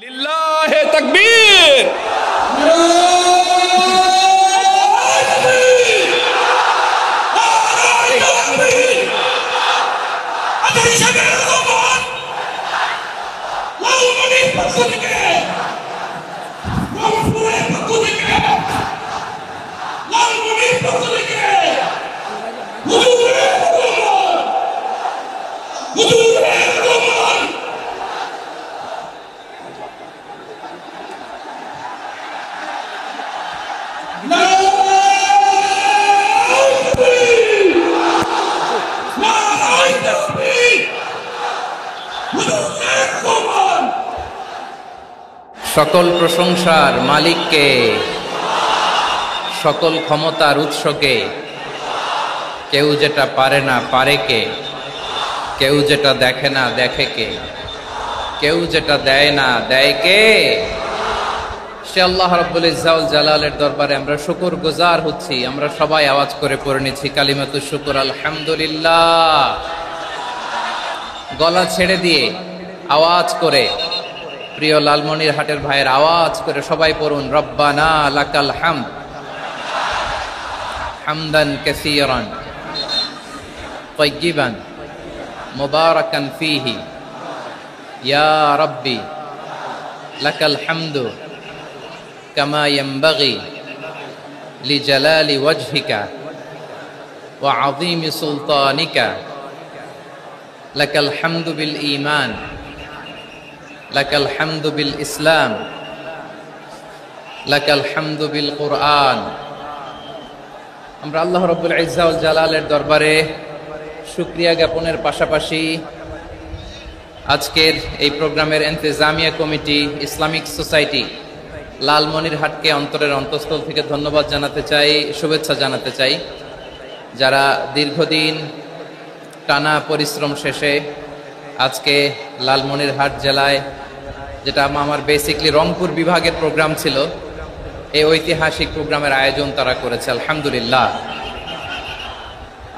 লিল্লাহে তাকবীর। সকল প্রশংসার মালিককে, সকল ক্ষমতার উৎসকে। কেউ যেটা পারে না পারে কে, কেউ যেটা দেখে না দেখে কে, কেউ যেটা দেয় না দেয় কে। সে আল্লাহ রাব্বুল ইজ্জা ওয়াল জালালের দরবারে আমরা শুকর গুজার হচ্ছি। আমরা সবাই আওয়াজ করে পড়ে নিচ্ছি কালিমাতুশ শুকর, আলহামদুলিল্লাহ। গলা ছেড়ে দিয়ে আওয়াজ করে, প্রিয় লালমনিরহাটের ভাইয়ের আওয়াজ করে সবাই পড়ুন, রব্বানা লাকাল হামদ হামদান কাসীরান তাইয়িবান মুবারাকান ফীহি ইয়া রাব্বি লাকাল হামদু কামা ইয়ানবাগি লিজালালি ওয়াজহিকা ওয়া আযীমি সুলতানিকা। লাকাল হামদু বিল ঈমান, লাকাল হামদু বিল ইসলাম, লাকাল হামদু বিল কুরআন। আমরা আল্লাহ রাব্বুল ইজ্জা ওয়াল জালালের দরবারে শুকরিয়া জ্ঞাপনের পাশাপাশি আজকের এই প্রোগ্রামের ইন্তেজামিয়া কমিটি, ইসলামিক সোসাইটি লালমনিরহাটকে অন্তরের অন্তঃস্থল থেকে ধন্যবাদ জানাতে চাই, শুভেচ্ছা জানাতে চাই। যারা দীর্ঘদিন টানা পরিশ্রম শেষে আজকে লালমনিরহাট জেলায়, যেটা আমার বেসিকলি রংপুর বিভাগের প্রোগ্রাম ছিল, এই ঐতিহাসিক প্রোগ্রামের আয়োজন তারা করেছে, আলহামদুলিল্লাহ।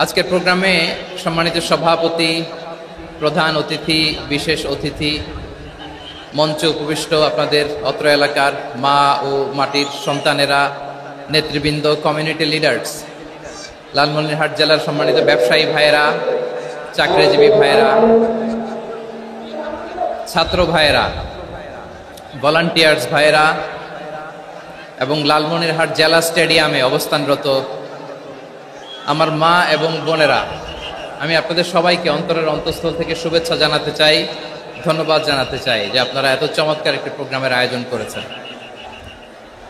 আজকের প্রোগ্রামে সম্মানিত সভাপতি, প্রধান অতিথি, বিশেষ অতিথি, মঞ্চে উপবিষ্ট আপনাদের অত্র এলাকার মা ও মাটির সন্তানেরা, নেতৃবৃন্দ, কমিউনিটি লিডার্স, লালমনিরহাট জেলার সম্মানিত ব্যবসায়ী ভাইয়েরা, চাকরিজীবী ভাইয়েরা, ছাত্র ভাইয়েরা, ভলান্টিয়ার্স ভাইয়েরা এবং লালমনিরহাট জেলা স্টেডিয়ামে অবস্থানরত আমার মা এবং বোনেরা, আমি আপনাদের সবাইকে অন্তরের অন্তঃস্থল থেকে শুভেচ্ছা জানাতে চাই, ধন্যবাদ জানাতে চাই যে আপনারা এত চমৎকার একটি প্রোগ্রামের আয়োজন করেছেন।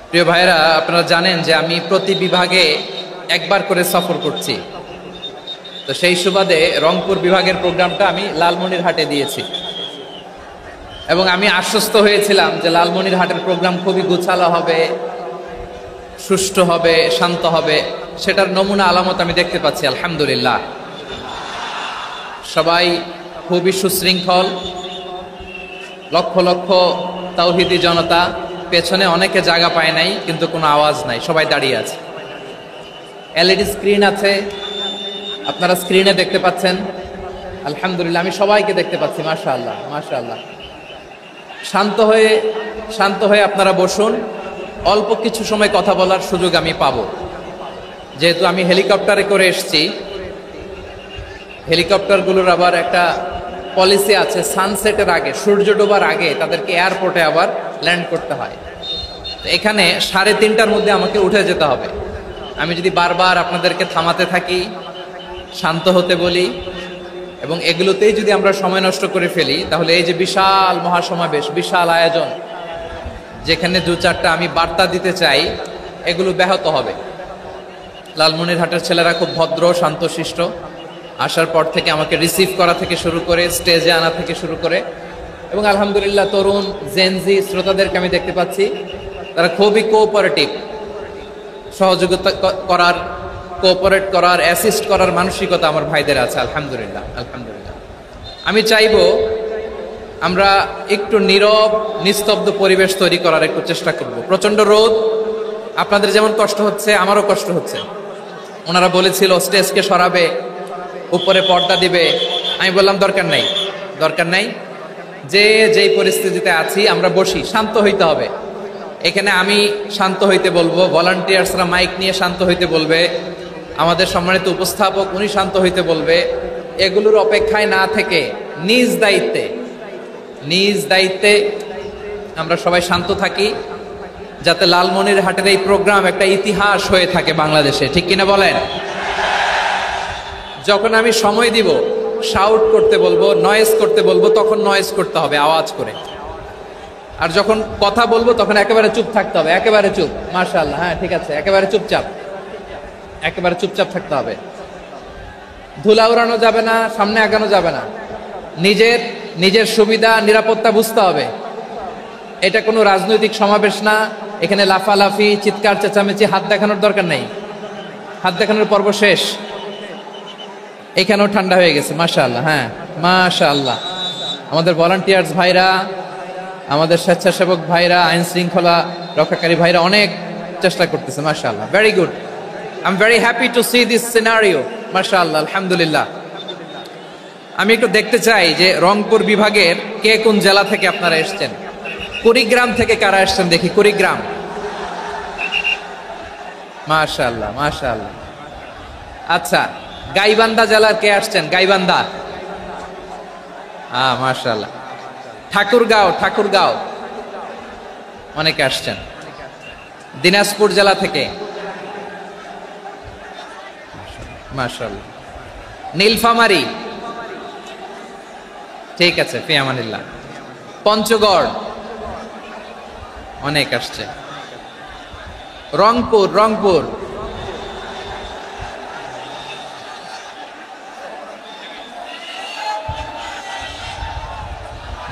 প্রিয় ভাইয়েরা, আপনারা জানেন যে আমি প্রতি বিভাগে একবার করে সফর করছি। তো সেই সুবাদে রংপুর বিভাগের প্রোগ্রামটা আমি লালমনিরহাটে দিয়েছি এবং আমি আশ্বস্ত হয়েছিলাম যে লালমনিরহাটের প্রোগ্রাম খুবই গুছালো হবে, সুষ্ঠু হবে, শান্ত হবে। সেটার নমুনা আলামত আমি দেখতে পাচ্ছি, আলহামদুলিল্লাহ। সবাই খুবই সুশৃঙ্খল, লক্ষ লক্ষ তাওহীদি জনতা, পেছনে অনেকে জায়গা পায় নাই কিন্তু কোনো আওয়াজ নাই, সবাই দাঁড়িয়ে আছে। এলইডি স্ক্রিন আছে, আপনারা স্ক্রিনে দেখতে পাচ্ছেন, আলহামদুলিল্লাহ। আমি সবাইকে দেখতে পাচ্ছি, মাশাআল্লাহ মাশাআল্লাহ। শান্ত হয়ে আপনারা বসুন। অল্প কিছু সময় কথা বলার সুযোগ আমি পাবো, যেহেতু আমি হেলিকপ্টারে করে এসেছি। হেলিকপ্টারগুলোর আবার একটা পলিসি আছে, সানসেটের আগে, সূর্য ডোবার আগে তাদেরকে এয়ারপোর্টে আবার ল্যান্ড করতে হয়। তো এখানে 3:30টার মধ্যে আমাকে উঠে যেতে হবে। আমি যদি বারবার আপনাদেরকে থামাতে থাকি, শান্ত হতে বলি এবং এগুলোতেই যদি আমরা সময় নষ্ট করে ফেলি, তাহলে এই যে বিশাল মহাসমাবেশ, বিশাল আয়োজন, যেখানে 2-4টা আমি বার্তা দিতে চাই, এগুলো ব্যাহত হবে। লালমনিরহাটের ছেলেরা খুব ভদ্র, শান্তশিষ্ট। আসার পর থেকে আমাকে রিসিভ করা থেকে শুরু করে, স্টেজে আনা থেকে শুরু করে, এবং আলহামদুলিল্লাহ তরুণ জেনজি শ্রোতাদেরকে আমি দেখতে পাচ্ছি, তারা খুবই কোঅপারেটিভ। সহযোগিতা করার, কোঅপারেট করার, অ্যাসিস্ট করার মানসিকতা আমার ভাইদের আছে, আলহামদুলিল্লাহ আলহামদুলিল্লাহ। আমি চাইব আমরা একটু নীরব, নিস্তব্ধ পরিবেশ তৈরি করার একটু চেষ্টা করব। প্রচন্ড রোদ, আপনাদের যেমন কষ্ট হচ্ছে আমারও কষ্ট হচ্ছে। ওনারা বলেছিল স্টেজকে সরাবে, উপরে পর্দা দিবে। আমি বললাম দরকার নাই, যে যেই পরিস্থিতিতে আছি আমরা বসি, শান্ত হইতে হবে। এখানে আমি শান্ত হইতে বলবো, ভলান্টিয়ার্সরা মাইক নিয়ে শান্ত হইতে বলবে, আমাদের সম্মানিত উপস্থাপক উনি শান্ত হইতে বলবে। এগুলোর অপেক্ষায় না থেকে নিজ দায়িত্বে আমরা সবাই শান্ত থাকি, যাতে লালমনিরহাটের এই প্রোগ্রাম একটা ইতিহাস হয়ে থাকে বাংলাদেশে, ঠিক কিনা বলেন? যখন আমি সময় দিব, শাউট করতে বলবো, নয়েজ করতে বলবো, তখন নয়েজ করতে হবে আওয়াজ করে। আর যখন কথা বলবো তখন একেবারে চুপ থাকতে হবে, একেবারে চুপ। মাশাআল্লাহ, হ্যাঁ ঠিক আছে, একেবারে চুপচাপ থাকতে হবে। ধুলা উড়ানো যাবে না, সামনে আগানো যাবে না। নিজের সুবিধা নিরাপত্তা বুঝতে হবে। এটা কোনো রাজনৈতিক সমাবেশ না, এখানে লাফালাফি, চিৎকার চেঁচামেচি, হাত দেখানোর দরকার নেই। হাত দেখানোর পর্ব শেষ। এখানেও ঠান্ডা হয়ে গেছে, মাশাআল্লাহ। হ্যাঁ মাশাআল্লাহ, আমাদের ভলান্টিয়ার্স ভাইরা, আমাদের স্বেচ্ছাসেবক ভাইরা, আইন শৃঙ্খলা রক্ষাকারী ভাইরা অনেক চেষ্টা করতেছে, মাশাআল্লাহ, very good. I am very happy to C this scenario, মাশাআল্লাহ, আলহামদুলিল্লাহ। আমি একটু দেখতে চাই যে রংপুর বিভাগের কে কোন জেলা থেকে আপনারা এসেছেন। কুড়িগ্রাম থেকে কারা এসেছেন দেখি, কুড়িগ্রাম। মাশাআল্লাহ মাশাআল্লাহ। আচ্ছা, গাইবান্ধা জেলার কে আসছেন? গাইবান্ধা, মাশাআল্লাহ। ঠাকুরগাঁও অনেকে আসছেন। দিনাজপুর জেলা থেকে, মাশাআল্লাহ। নীলফামারী, ঠিক আছে, ফি আমানিল্লাহ। পঞ্চগড় অনেক আসছে। রংপুর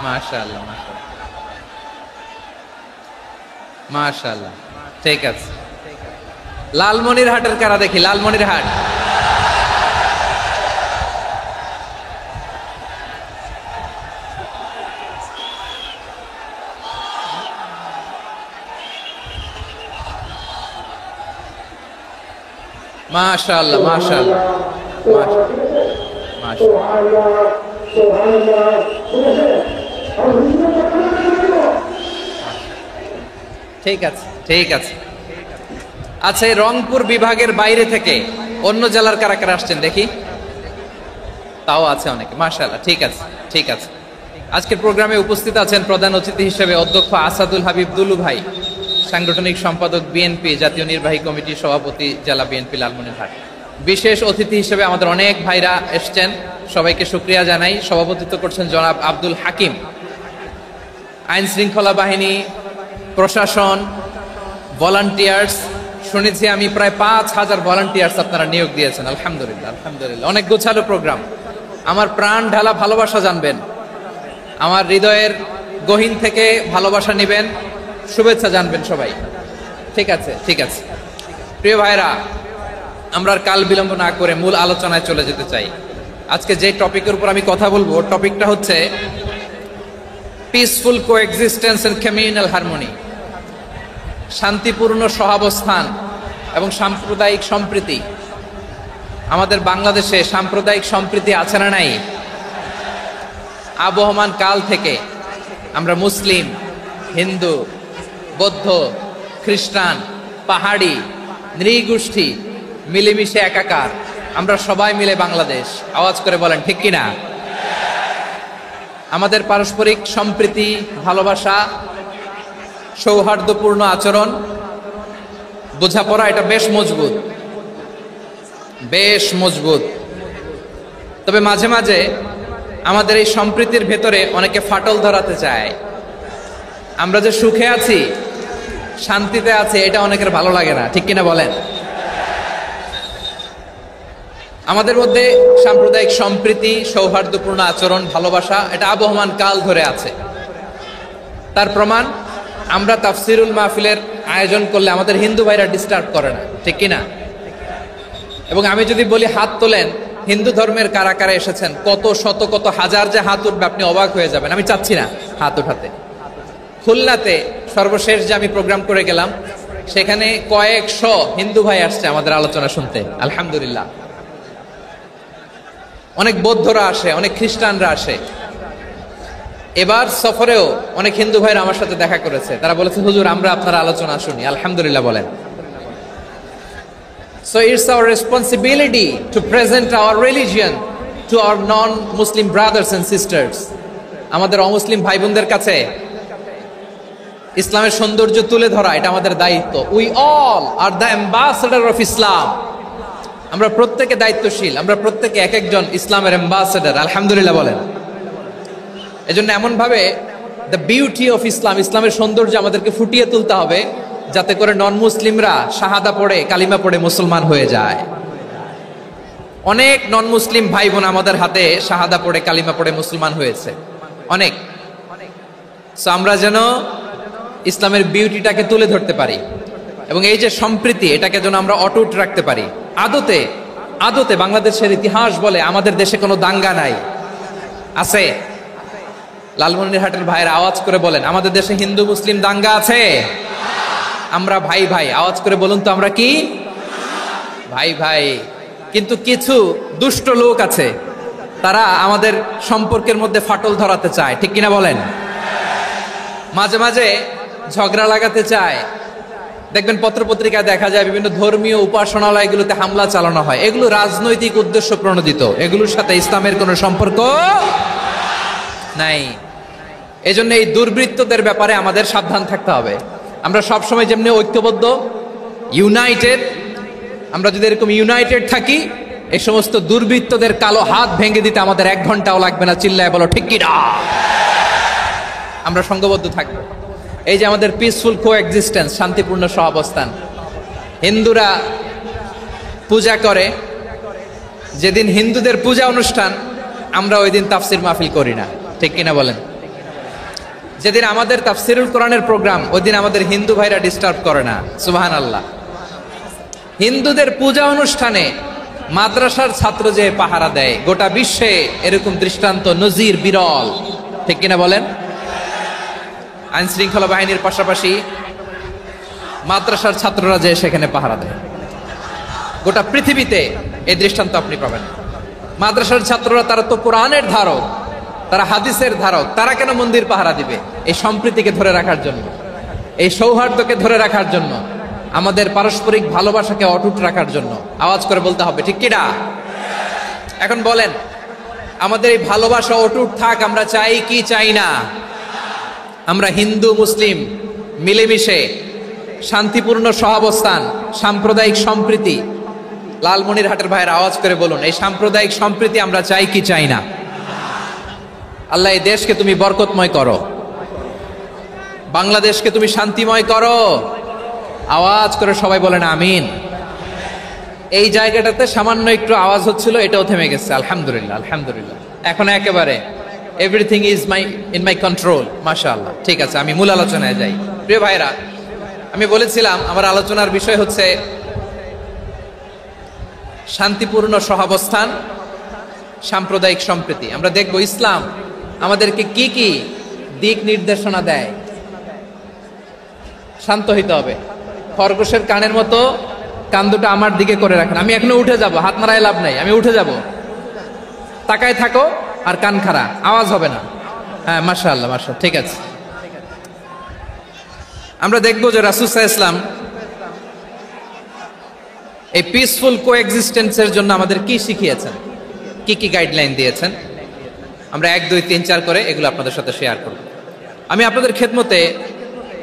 মাশাআল্লাহ মাশাআল্লাহ, ঠিক আছে। লালমনিরহাটের কারা দেখি, লালমনিরহাট। মাশাআল্লাহ মাশাআল্লাহ মাশাআল্লাহ। ঠিক আছে। আচ্ছা, এই রংপুর বিভাগের বাইরে থেকে অন্য জেলার কারা কারা আসছেন দেখি। তাও আছে অনেকে, মাশাআল্লাহ, ঠিক আছে। আজকের প্রোগ্রামে উপস্থিত আছেন প্রধান অতিথি হিসেবে অধ্যক্ষ আসাদুল হাবিব দুলু ভাই, সাংগঠনিক সম্পাদক বিএনপি, জাতীয় নির্বাহী কমিটির সভাপতি, জেলা বিএনপি লালমনিরহাট। বিশেষ অতিথি হিসেবে আমাদের অনেক ভাইরা এসছেন, সবাইকে শুকরিয়া জানাই। সভাপতিত্ব করছেন জনাব আব্দুল হাকিম। আইন শৃঙ্খলা বাহিনী, প্রশাসন, ভলান্টিয়ার্স, শুনেছি আমি প্রায় ৫,০০০ ভলান্টিয়ার্স আপনারা নিয়োগ দিয়েছেন, আলহামদুলিল্লাহ। অনেক গোছালো প্রোগ্রাম। আমার প্রাণ ঢালা ভালোবাসা জানবেন, আমার হৃদয়ের গহীন থেকে ভালোবাসা নেবেন, শুভেচ্ছা জানবেন সবাই। ঠিক আছে। প্রিয় ভাইরা, আমরা আর কাল বিলম্ব না করে মূল আলোচনায় চলে যেতে চাই। আজকে যে টপিকের উপর আমি কথা বলবো, টপিকটা হচ্ছে peaceful coexistence and communal harmony, শান্তিপূর্ণ সহাবস্থান এবং সাম্প্রদায়িক সম্প্রীতি। আমাদের বাংলাদেশে সাম্প্রদায়িক সম্প্রীতি আছে না নাই? আবহমান কাল থেকে আমরা মুসলিম, হিন্দু, বৌদ্ধ, খ্রিস্টান, পাহাড়ি, নৃগোষ্ঠী মিলেমিশে একাকার, আমরা সবাই মিলে বাংলাদেশ। আওয়াজ করে বলেন ঠিক কিনা? আমাদের পারস্পরিক সম্প্রীতি, ভালোবাসা, সৌহার্দ্যপূর্ণ আচরণ, বোঝাপড়া, এটা বেশ মজবুত। তবে মাঝে মাঝে আমাদের এই সম্প্রীতির ভেতরে অনেকে ফাটল ধরাতে চায়। আমরা যে সুখে আছি, শান্তিতে আছি, এটা অনেকের ভালো লাগে না, ঠিক কিনা বলেন? আমাদের মধ্যে সাম্প্রদায়িক সম্প্রীতি, সৌহার্দ্যপূর্ণ আচরণ, ভালোবাসা, এটা আবহমান কাল ধরে আছে। তার প্রমাণ, আমরা তাফসিরুল মাহফিলের আয়োজন করলে আমাদের হিন্দু ভাইরা ডিস্টার্ব করে না, ঠিক কিনা? এবং আমি যদি বলি হাত তোলেন, হিন্দু ধর্মের কারা কারা এসেছেন, কত শত কত হাজার যে হাত উঠবে, আপনি অবাক হয়ে যাবেন। আমি চাচ্ছি না হাত উঠাতে। খুলনাতে সর্বশেষ যে আমি প্রোগ্রাম করে গেলাম, সেখানে কয়েকশ হিন্দু ভাই আসছে আমাদের আলোচনা শুনতে, আলহামদুলিল্লাহ। অনেক বৌদ্ধরা আসে, অনেক খ্রিস্টানরা আসে। এবার সফরেও অনেক হিন্দু ভাইরা আমার সাথে দেখা করেছে, তারা বলেছে হুজুর আমরা আপনার আলোচনা শুনি। আলহামদুলিল্লাহ বলেন। So it's our responsibility to present our religion to our non-Muslim brothers and sisters. আমাদের অমুসলিম ভাই বোনদের কাছে ইসলামের সৌন্দর্য তুলে ধরা এটা আমাদের দায়িত্ব। We all are the ambassador of Islam. আমরা প্রত্যেকে দায়িত্বশীল, আমরা প্রত্যেকে এক একজন ইসলামের অ্যাম্বাসেডর। আলহামদুলিল্লাহ বলেন। এজন্য এমন ভাবে দ্য বিউটি অফ ইসলাম, ইসলামের সৌন্দর্য আমাদেরকে ফুটিয়ে তুলতে হবে যাতে করে নন মুসলিমরা শাহাদা পড়ে কালিমা পড়ে মুসলমান হয়ে যায়। অনেক নন মুসলিম ভাই বোন আমাদের হাতে শাহাদা পড়ে কালিমা পড়ে মুসলমান হয়েছে অনেক। সো আমরা যেন ইসলামের বিউটিটাকে তুলে ধরতে পারি এবং এই যে সম্প্রীতি এটাকে যেন আমরা অটুট রাখতে পারি। আদতে আদতে বাংলাদেশের ইতিহাস বলে আমাদের দেশে কোনো দাঙ্গা নাই, আছে? লালমনিরহাটের ভাইয়ের আওয়াজ করে বলেন আমাদের দেশে হিন্দু মুসলিম দাঙ্গা আছে? আমরা ভাই ভাই, আওয়াজ করে বলুন তো আমরা কি ভাই ভাই। কিন্তু কিছু দুষ্ট লোক আছে, তারা আমাদের সম্পর্কের মধ্যে ফাটল ধরাতে চায়, ঠিক কিনা বলেন? মাঝে মাঝে ঝগড়া লাগাতে চায়। দেখবেন পত্রপত্রিকায় দেখা যায় বিভিন্ন ধর্মীয় উপাসনালয়গুলোতে হামলা চালানো হয়, এগুলো রাজনৈতিক উদ্দেশ্য প্রণোদিত, এগুলোর সাথে ইসলামের কোনো সম্পর্ক নাই। এজন্য এই দুর্বৃত্তদের ব্যাপারে আমাদের সাবধান থাকতে হবে। আমরা সবসময় যেমনি ঐক্যবদ্ধ, ইউনাইটেড, আমরা যদি এরকম ইউনাইটেড থাকি এই সমস্ত দুর্বৃত্তদের কালো হাত ভেঙে দিতে আমাদের 1 ঘন্টাও লাগবে না। চিল্লায় বলো ঠিক কিনা? আমরা সংঘবদ্ধ থাকবো। এই যে আমাদের পিসফুল কোএক্সিস্টেন্স, শান্তিপূর্ণ সহাবস্থান। হিন্দুরা পূজা করে, যেদিন হিন্দুদের পূজা অনুষ্ঠান আমরা ওই দিন তাফসির মাহফিল করি না, ঠিক কিনা বলেন? যেদিন আমাদের তাফসিরুল কোরআনের প্রোগ্রাম ওই দিন আমাদের হিন্দু ভাইরা ডিস্টার্ব করে না। সুবহানাল্লাহ। হিন্দুদের পূজা অনুষ্ঠানে মাদ্রাসার ছাত্র যে পাহারা দেয়, গোটা বিশ্বে এরকম দৃষ্টান্ত নজির বিরল, ঠিক কিনা বলেন? আইন শৃঙ্খলা বাহিনীর পাশাপাশি মাদ্রাসার ছাত্ররা যে সেখানে পাহারা দেয়, গোটা পৃথিবীতে এই দৃষ্টান্ত আপনি পাবেন। মাদ্রাসার ছাত্ররা তারা তো কোরআনের ধারক, তারা হাদিসের ধারক, তারা কেন মন্দির পাহারা দিবে? এই সম্প্রীতিকে ধরে রাখার জন্য, এই সৌহার্দ্যকে ধরে রাখার জন্য, আমাদের পারস্পরিক ভালোবাসাকে অটুট রাখার জন্য। আওয়াজ করে বলতে হবে ঠিক কিনা? এখন বলেন আমাদের এই ভালোবাসা অটুট থাক আমরা চাই কি চাই না? আমরা হিন্দু মুসলিম মিলেমিশে শান্তিপূর্ণ সহাবস্থান, সাম্প্রদায়িক সম্প্রীতি, লালমনিরহাটের ভাইয়ের আওয়াজ করে বলুন এই সাম্প্রদায়িক সম্প্রীতি আমরা চাই কি চাই না? আল্লাহ এই দেশকে তুমি বরকতময় করো, বাংলাদেশকে তুমি শান্তিময় করো। আওয়াজ করে সবাই বলেন আমিন। এই জায়গাটাতে সামান্য একটু আওয়াজ হচ্ছিল, এটাও থেমে গেছে। আলহামদুলিল্লাহ, আলহামদুলিল্লাহ। এখন একেবারে everything is in my control. মাশাআল্লাহ। ঠিক আছে, আমি মূল আলোচনায় যাই। প্রিয় ভাইরা, আমি বলেছিলাম আমার আলোচনার বিষয় হচ্ছে শান্তিপূর্ণ সহাবস্থান, সাম্প্রদায়িক সম্প্রীতি। আমরা দেখব ইসলাম আমাদেরকে কি কি দিক নির্দেশনা দেয়। শান্ত হইতে হবে। খরগোশের কানের মতো কান দুটো আমার দিকে করে রাখেন। আমি এখনো উঠে যাব, হাত মারায় লাভ নাই, আমি উঠে যাব। তাকায় থাকো আর কান খাড়া, আওয়াজ হবে না। হ্যাঁ, মাশাআল্লাহ, মাশাআল্লাহ, ঠিক আছে। আমরা দেখব যে রাসূল সাল্লাল্লাহু আলাইহি ওয়াসাল্লাম এই পিসফুল কোএক্সিস্টেন্সের জন্য আমাদের কি শিখিয়েছেন, কি কি গাইডলাইন দিয়েছেন। আমরা 1, 2, 3, 4 করে এগুলো আপনাদের সাথে শেয়ার করব। আমি আপনাদের খেদমতে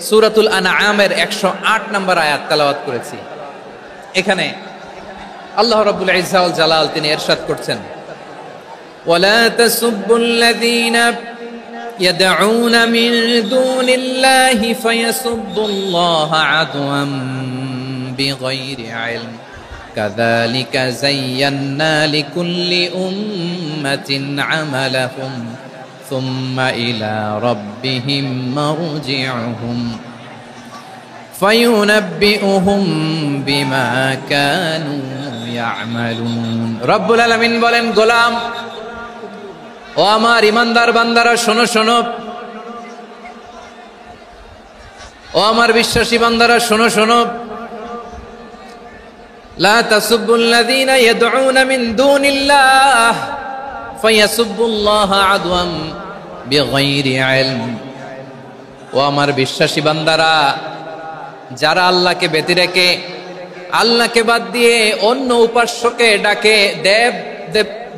সূরাতুল আনআমের 108 নম্বর আয়াত তেলাওয়াত করেছি। এখানে আল্লাহ রাব্বুল ইজ্জা ওয়াল জালাল তিনি ইরশাদ করছেন, ওয়ালা তাসুবুল্লাযীনা ইয়াদউনা মিন দুনিল্লাহি ফায়াসুবুল্লাহা আদওয়াম বিগাইরি ইলম কাযালিকা যায়্যান্না লিকুল্লি উম্মাতিন আমালাহুম সুম্মা ইলা রাব্বিহিম মারজিউহুম ফায়ুনাব্বিউহুম বিমা কানু ইয়ামালুন। রব্বুল আলামিন বলেন, গোলাম ও আমার ইমানদার বান্দারা শোনো শোনো, ও আমার বিশ্বাসী বান্দারা শোনো শোনো, লা তাসুবুল্লাযীনা ইয়াদউনা মিন দুনিল্লাহ ফায়াসুবুল্লাহা আদওয়াম বিগাইরি ইলম। ও আমার বিশ্বাসী বান্দারা, যারা আল্লাহকে ব্যতি রেখে, আল্লাহকে বাদ দিয়ে অন্য উপাস্যকে ডাকে,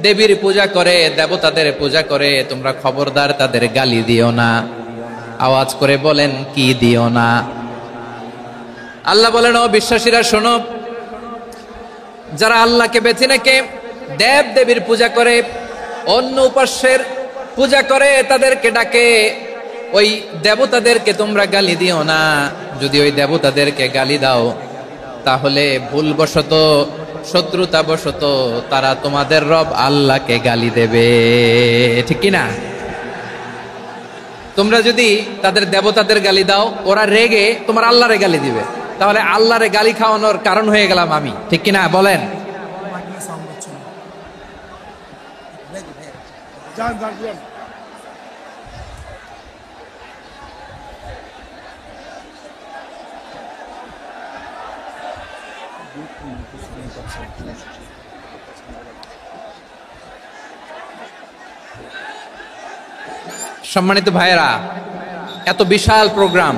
দেবীর পূজা করে, দেবতাদের পূজা করে, তোমরা খবরদার তাদের গালি দিও না। আওয়াজ করে বলেন, কি দিও না? আল্লাহ বলেন, ও বিশ্বাসীরা শোনো, যারা আল্লাহকে বেছে রেখে দেব দেবীর পূজা করে, অন্য উপাস্যের পূজা করে, তাদেরকে ডাকে, ওই দেবতাদেরকে তোমরা গালি দিও না। যদি ওই দেবতাদেরকে গালি দাও, তাহলে ভুলবশত, শত্রুতাবশত তারা তোমাদের রব আল্লাহকে গালি দেবে, ঠিক কি না? তোমরা যদি তাদের দেবতাদের গালি দাও, ওরা রেগে তোমার আল্লাহরে গালি দিবে, তাহলে আল্লাহরে গালি খাওয়ানোর কারণ হয়ে গেলাম আমি, ঠিক কি না? বলেন। সম্মানিত ভাইয়েরা, এত বিশাল প্রোগ্রাম,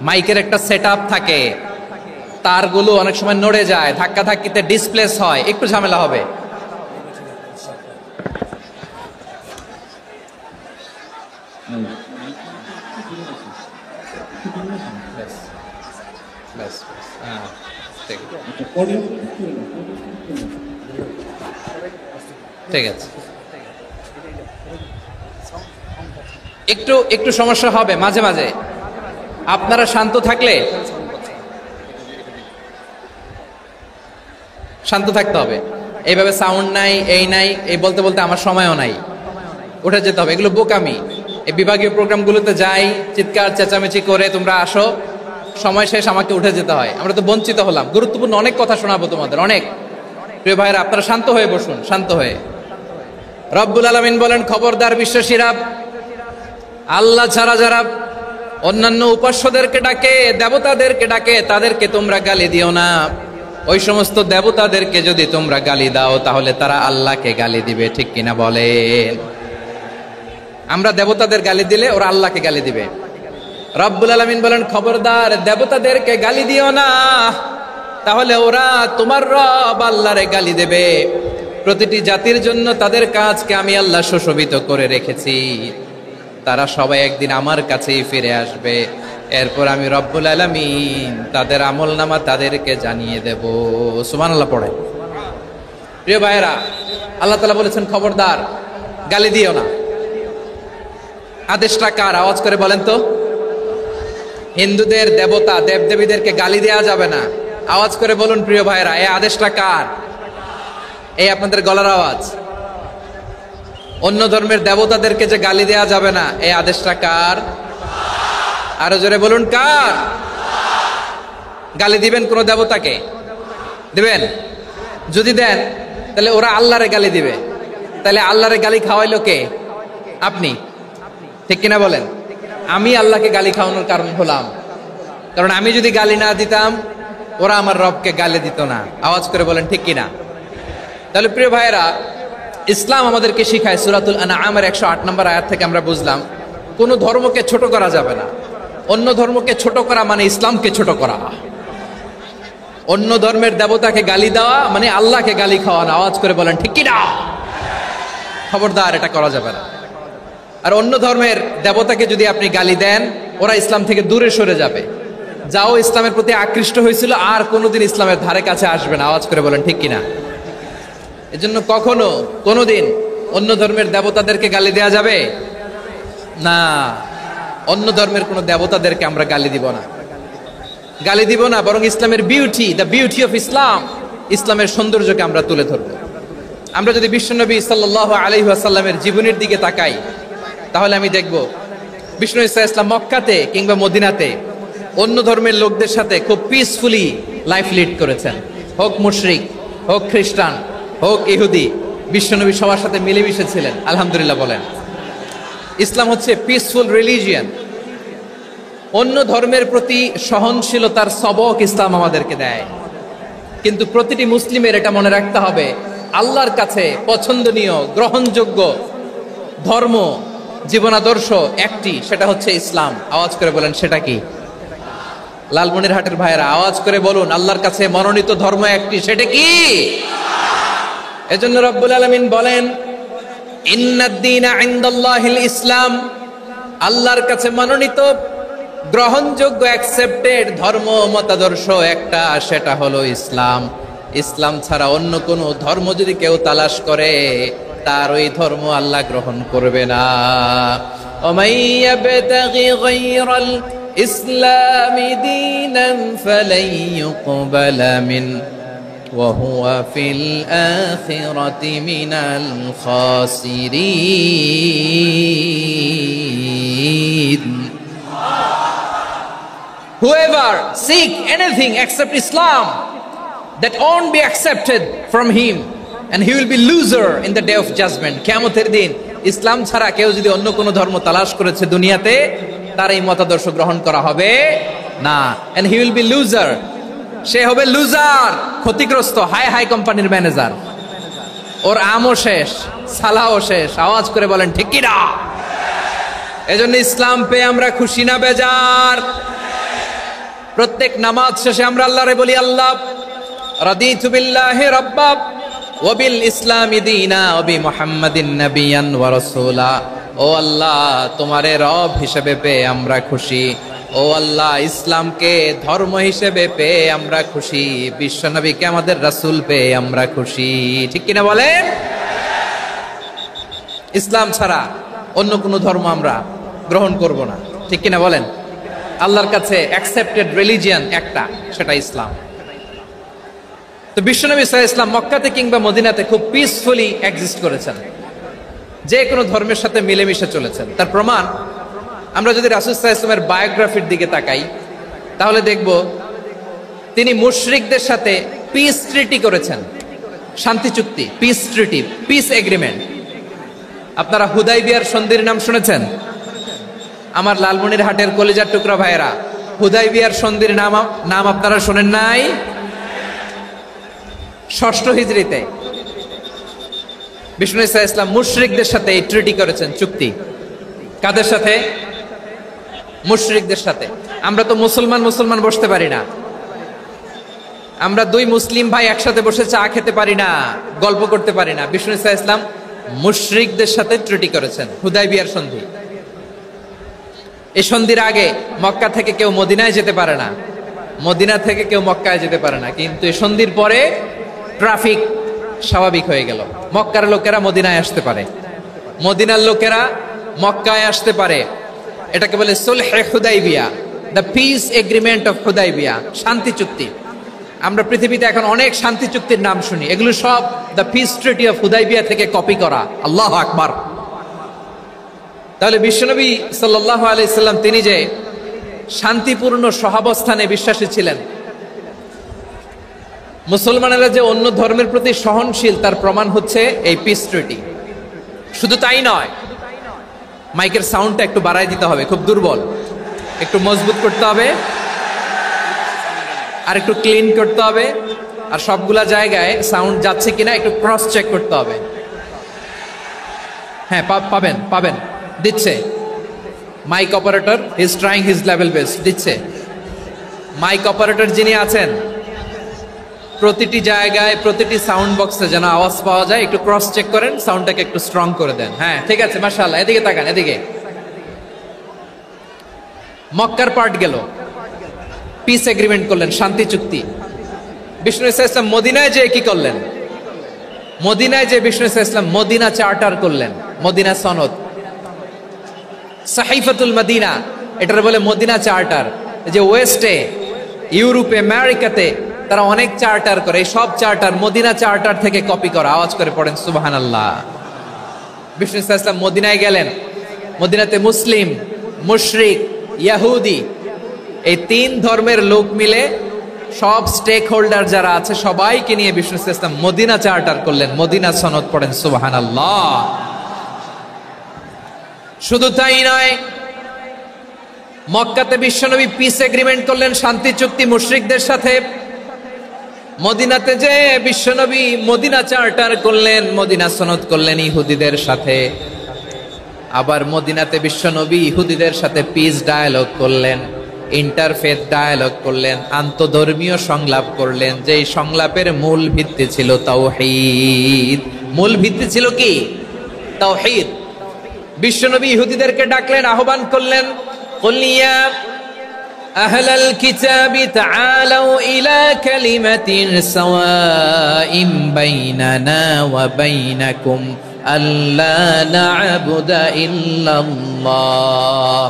মাইকের একটা সেটআপ থাকে, তারগুলো অনেক সময় নড়ে যায়, ধাক্কা ধাক্কিতে ডিসপ্লেস হয়, একটু ঝামেলা হবে। ঠিক আছে, একটু একটু সমস্যা হবে মাঝে মাঝে। আপনারা শান্ত থাকলে, শান্ত থাকতে হবে। এইভাবে সাউন্ড নাই, এই নাই, এই বলতে বলতে আমার সময়ও নাই, উঠে যেতে হবে। এগুলো বোকামি। এই বিভাগীয় প্রোগ্রামগুলোতে যাই, চিৎকার চেঁচামেচি করে তোমরা আসো, সময় শেষ, আমাকে উঠে যেতে হয়। আমরা তো বঞ্চিত হলাম। গুরুত্বপূর্ণ অনেক কথা শোনাবো তোমাদের, অনেক। প্রিয় ভাইরা, আপনারা শান্ত হয়ে বসুন, শান্ত হয়ে। রব্বুল আলামিন বলেন, খবরদার বিশ্বাসীরা, আল্লাহ ছাড়া যারা অন্যান্য উপাস্যদেরকে ডাকে, দেবতাদেরকে ডাকে, তাদেরকে তোমরা গালি দিও না। ওই সমস্ত দেবতাদেরকে যদি তোমরা গালি দাও, তাহলে তারা আল্লাহকে গালি দিবে, ঠিক কিনা বলেন? আমরা দেবতাদের গালি দিলে ওরা আল্লাহকে গালি দিবে। রব্বুল আলামিন বলেন, খবরদার দেবতাদেরকে গালি দিও না, তাহলে ওরা তোমার রব আল্লাহরে গালি দেবে। প্রতিটি জাতির জন্য তাদের কাজকে আমি আল্লাহ সুশোভিত করে রেখেছি, তারা সবাই একদিন আমার কাছেই ফিরে আসবে। এরপর আমি রব্বুল আলামিন তাদের আমলনামা তাদেরকে জানিয়ে দেব। সুবহানাল্লাহ পড়ে। প্রিয় ভাইয়েরা, আল্লাহ তাআলা বলেছেন, খবরদার গালি দিও না। আদেশটা কার? আওয়াজ করে বলেন তো। হিন্দুদের দেবতা দেবদেবীদেরকে গালি দেওয়া যাবে না। আওয়াজ করে বলুন প্রিয় ভাইয়েরা, এই আদেশটা কার? এই আপনাদের গলার আওয়াজ। অন্য ধর্মের দেবতাদেরকে যে গালি দেওয়া যাবে না, এই আদেশটা কার? আরো জোরে বলুন, কার? গালি দিবেন কোন দেবতাকে? দিবেন? যদি দেন, তাহলে ওরা আল্লাহরে গালি দিবে। তাহলে আল্লাহরে গালি খাওয়াইলো কে? আপনি, ঠিক কিনা বলেন? আমি আল্লাহকে গালি খাওয়ানোর কারণ হলাম, কারণ আমি যদি গালি না দিতাম, ওরা আমার রবকে গালি দিত না। আওয়াজ করে বলেন, ঠিক কিনা? তাহলে প্রিয় ভাইয়েরা, ইসলাম আমাদেরকে শিখায়, সূরাতুল আনআমের 108 নম্বর আয়াত থেকে আমরা বুঝলাম, কোন ধর্মকে ছোট করা যাবে না। অন্য ধর্মকে ছোট করা মানে ইসলামকে ছোট করা। অন্য ধর্মের দেবতাকে গালি দেওয়া মানে আল্লাহকে গালি খাওয়ানো। আওয়াজ করে বলেন, ঠিক কিনা? খবরদার, এটা করা যাবে না। আর অন্য ধর্মের দেবতাকে যদি আপনি গালি দেন, ওরা ইসলাম থেকে দূরে সরে যাবে। যাও ইসলামের প্রতি আকৃষ্ট হয়েছিল, আর কোনোদিন ইসলামের ধারে কাছে আসবে না। আওয়াজ করে বলেন, ঠিক কিনা? এজন্য কখনো কোনোদিন অন্য ধর্মের দেবতাদেরকে গালি দেয়া যাবে না। অন্য ধর্মের কোন দেবতাদেরকে আমরা গালি দিব না, গালি দিব না, বরং ইসলামের beauty, the beauty of Islam, ইসলামের সৌন্দর্যকে আমরা তুলে ধরব। আমরা যদি বিশ্বনবী সাল্লাল্লাহু আলাইহি ওয়াসাল্লামের জীবনের দিকে তাকাই, তাহলে আমি দেখব বিষ্ণু ইসলাম মক্কাতে কিংবা মদিনাতে অন্য ধর্মের লোকদের সাথে খুব পিসফুলি লাইফ লিড করেছেন। হোক মুশরিক, হোক খ্রিস্টান, হোক ইহুদি, বিশ্বনবী সবার সাথে মিলেমিশে ছিলেন। আলহামদুলিল্লাহ বলেন। ইসলাম হচ্ছে পিসফুল রিলিজিয়ান। অন্য ধর্মের প্রতি সহনশীলতার সবক ইসলাম আমাদেরকে দেয়। কিন্তু প্রতিটি মুসলিমের এটা মনে রাখতে হবে, আল্লাহর কাছে পছন্দনীয়, গ্রহণযোগ্য ধর্ম জীবনাদর্শ একটি, সেটা হচ্ছে ইসলাম। আওয়াজ করে বলেন সেটা কি? লালমনিরহাটের ভাইয়েরা আওয়াজ করে বলুন, আল্লাহর কাছে মনোনীত ধর্ম একটি, সেটা কি? এজন্য রব্বুল আলামিন বলেন, ইন্নাদ-দীনা ইনদাল্লাহিল ইসলাম, আল্লাহর কাছে মনোনীত গ্রহণযোগ্য অ্যাকসেপ্টেড ধর্ম মতাদর্শ একটা, সেটা হলো ইসলাম। ইসলাম ছাড়া অন্য কোন ধর্ম যদি কেউ তালাশ করে, তার ওই ধর্ম আল্লাহ গ্রহণ করবে না। ওমাই ইয়াবতাগি গায়রাল ইসলামি দীনান ফালাই ইউকবালা মিন ওয়া হুয়া ফিল আখিরাতি মিনাল খাসিরিন। Whoever seek anything except Islam, that won't be accepted from him, and he will be loser in the day of judgment. কিয়ামতের দিন ইসলাম ছাড়া কেউ যদি অন্য কোন ধর্ম তালাশ করেছে দুনিয়াতে, তার এই মতাদর্শ গ্রহণ করা হবে না, and he will be loser, সে হবে লুজার, ক্ষতিগ্রস্ত। হাই হাই কোম্পানির ম্যানেজার, ওর আমও শেষ, সালাও শেষ। আওয়াজ করে বলেন ঠিক কি না? এজন্য ইসলাম পেয়ে আমরা খুশি না বেজার? প্রত্যেক নামাজ শেষে আমরা আল্লাহরে বলি, আল্লাহ রাদিতু বিল্লাহি রাব্বা ওয়া বিল ইসলামি দীনা ওয়া বি মুহাম্মাদিন নাবিয়ান ওয়া রাসূলা। ও আল্লাহ, তোমারে রব হিসেবে পেয়ে আমরা খুশি। ও আল্লাহ, ইসলামকে ধর্ম হিসেবে পেয়ে আমরা খুশি। বিশ্ব নবীকে আমাদের রাসূল পেয়ে আমরা খুশি। ঠিক কিনা বলেন? ইসলাম ছাড়া অন্য কোনো ধর্ম আমরা গ্রহণ করব না। ঠিক কিনা বলেন? আল্লাহর কাছে অ্যাকসেপ্টেড রিলিজিয়ান একটা, সেটা ইসলাম। তো বিশ্বনবী সাল্লাল্লাহু আলাইহি ওয়াসাল্লাম মক্কাতে কিংবা মদিনাতে খুব পিসফুলি এক্সিস্ট করেছেন, যে কোনো ধর্মের সাথে মিলেমিশে চলেছেন। তার প্রমাণ আমরা যদি রাসূল সাল্লাল্লাহু আলাইহি ওয়াসাল্লামের বায়োগ্রাফির দিকে তাকাই, তাহলে দেখব তিনি মুশরিকদের সাথে পিস ট্রিটি করেছেন, শান্তি চুক্তি, পিস ট্রিটি, পিস এগ্রিমেন্ট। আপনারা হুদাইবিয়ার সন্ধির নাম শুনেছেন? আমার লালমনিরহাটের কলিজার টুকরা ভাইয়েরা, হুদাইবিয়ার সন্ধির নাম আপনারা শোনেন নাই? 6ষ্ঠ হিজরিতে বিষ্ণু ঈসা ইসলাম মুশরিকদের সাথে এই ট্রিটি করেছেন, চুক্তি। কাদের সাথে? মুশরিকদের সাথে। আমরা তো মুসলমান বসতে পারি না, আমরা দুই মুসলিম ভাই একসাথে বসে চা খেতে পারি না, গল্প করতে পারি না। বিষ্ণু ঈসা ইসলাম মুশরিকদের সাথে ট্রিটি করেছেন, হুদাইবিয়ার সন্ধি। এই সন্ধির আগে মক্কা থেকে কেউ মদিনায় যেতে পারে না, মদিনা থেকে কেউ মক্কায় যেতে পারে না। কিন্তু এই সন্ধির পরে ট্রাফিক স্বাভাবিক হয়ে গেল। মক্কার লোকেরা মদিনায় আসতে পারে, মদিনার লোকেরা মক্কায় আসতে পারে। এটাকে বলে সুলহে Hudaybiyyah, the peace agreement of Hudaybiyyah, শান্তি চুক্তি। আমরা পৃথিবীতে এখন অনেক শান্তি চুক্তির নাম শুনি, এগুলো সব the piece treaty of Hudaibiya থেকে কপি করা। আল্লাহু আকবার। তাহলে বিশ্বনবী সাল্লাল্লাহু আলাইহি সাল্লাম তিনি যে শান্তিপূর্ণ সহাবস্থানে বিশ্বাসী ছিলেন, মুসলমানেরা যে অন্য ধর্মের প্রতি সহনশীল, তার প্রমাণ হচ্ছে এই পিস ট্রিটি। শুধু তাই নয়, মাইকের সাউন্ডটা একটু বাড়াই দিতে হবে, খুব দুর্বল, একটু মজবুত করতে হবে, আর একটু ক্লিন করতে হবে, আর সবগুলা জায়গায় সাউন্ড যাচ্ছে কিনা একটু ক্রস চেক করতে হবে। হ্যাঁ, পাবেন দিচ্ছে। Mic operator is trying his level best, দিচ্ছে। মাইক অপারেটর যিনি আছেন, প্রতিটি জায়গায় প্রতিটি সাউন্ড বক্সে যেন আওয়াজ পাওয়া যায়, একটু ক্রস চেক করেন, সাউন্ডটাকে একটু স্ট্রং করে দেন। হ্যাঁ, ঠিক আছে, মাশাআল্লাহ। এদিকে তাকান, এদিকে। মক্কার পার্ট গেল, পিস এগ্রিমেন্ট করলেন, শান্তি চুক্তি। বিষ্ণু ঈসা ইসলাম মদিনায় যে কি করলেন? মদিনায় যে বিষ্ণু ঈসা ইসলাম মদিনা চার্টার করলেন, মদিনা সনদ, সাহিফাতুল মদিনা, এটার বলে মদিনা চার্টার। যে ওয়েস্টে, ইউরোপে, আমেরিকাতে তারা অনেক চার্টার করে, এই সব চার্টার মদিনা চার্টার থেকে কপি করা। আওয়াজ করে পড়েন সুবহানাল্লাহ। বিষ্ণু ঈসা ইসলাম মদিনায় গেলেন, মদিনাতে মুসলিম, মুশরিক, ইহুদি, এই তিন ধর্মের লোক মিলে সব স্টেক হোল্ডার যারা আছে সবাইকে নিয়ে বিষ্ণু ঈসা ইসলাম মদিনা চার্টার করলেন, মদিনা সনদ। পড়েন সুবহানাল্লাহ। শুধু তাই নয়, মক্কাতে বিশ্বনবী পিস এগ্রিমেন্ট করলেন, শান্তি চুক্তি মুশরিকদের সাথে। মদিনাতে যে বিশ্বনবী মদিনা চার্টার করলেন, মদিনা সনদ করলেন ইহুদিদের সাথে। আবার মদিনাতে বিশ্বনবী ইহুদিদের সাথে পিস ডায়ালগ করলেন, ইন্টারফেথ ডায়ালগ করলেন, আন্তধর্মীয় সংলাপ করলেন, যেই সংলাপের মূল ভিত্তি ছিল তাওহীদ। মূল ভিত্তি ছিল কি? তাওহীদ। বিশ্বনবী ইহুদিদেরকে ডাকলেন, আহ্বান করলেন, কুল ইয়া আহলাল কিতাবি তাআলাউ ইলা কালিমাতিন সাওয়াইন বাইনানা ওয়া বাইনাকুম আল্লা না'বুদা ইল্লাল্লাহ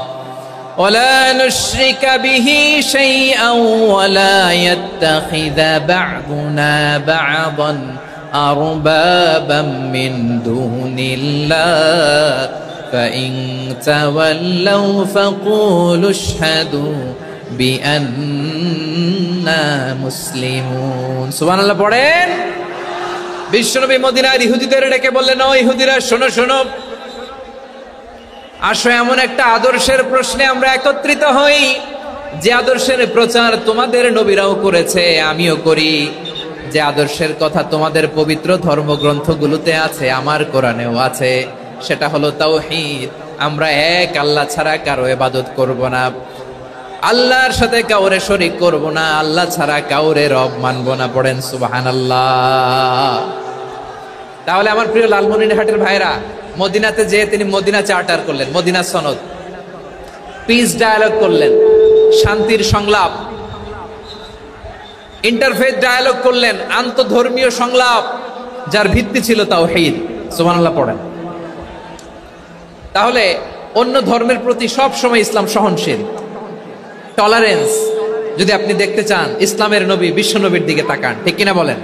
ولا نشرك به شيئا ولا يتخذ بعضنا بعضا أربابا من دون الله فإن تولوا فقولوا اشهدوا بأننا مسلمون سبحان الله পড়েন। বিশ্বনবী মদিনার ইহুদিদের ডেকে বললেন, ও ইহুদিরা শোনো শোনো, আসো এমন একটা আদর্শের প্রশ্নে আমরা একত্রিত হই যে আদর্শের প্রচার তোমাদের নবীরাও করেছে, আমিও করি, যে আদর্শের কথা তোমাদের পবিত্র ধর্মগ্রন্থগুলোতে আছে, আমার কোরআনেও আছে, সেটা হলো তাওহীদ। আমরা এক আল্লাহ ছাড়া কারো ইবাদত করব না, আল্লাহর সাথে কাউরে শরীক করব না, আল্লাহ ছাড়া কাউরে রব মানব না। পড়েন সুবহানাল্লাহ। তাহলে আমার প্রিয় লালমনিরহাটের ভাইরা, মদিনাতে যেয়ে তিনি মদিনা চার্টার করলেন, মদিনা সনদ, পিস ডায়ালগ করলেন, শান্তির সংলাপ, ইন্টারফেথ ডায়ালগ করলেন, আন্তধর্মীয় সংলাপ, যার ভিত্তি ছিল তাওহীদ। সুবহানাল্লাহ পড়েন। তাহলে অন্য ধর্মের প্রতি সব সময় ইসলাম সহনশীল, টলারেন্স। যদি আপনি দেখতে চান ইসলামের নবী বিশ্ব নবীর দিকে তাকান, ঠিক কিনা বলেন?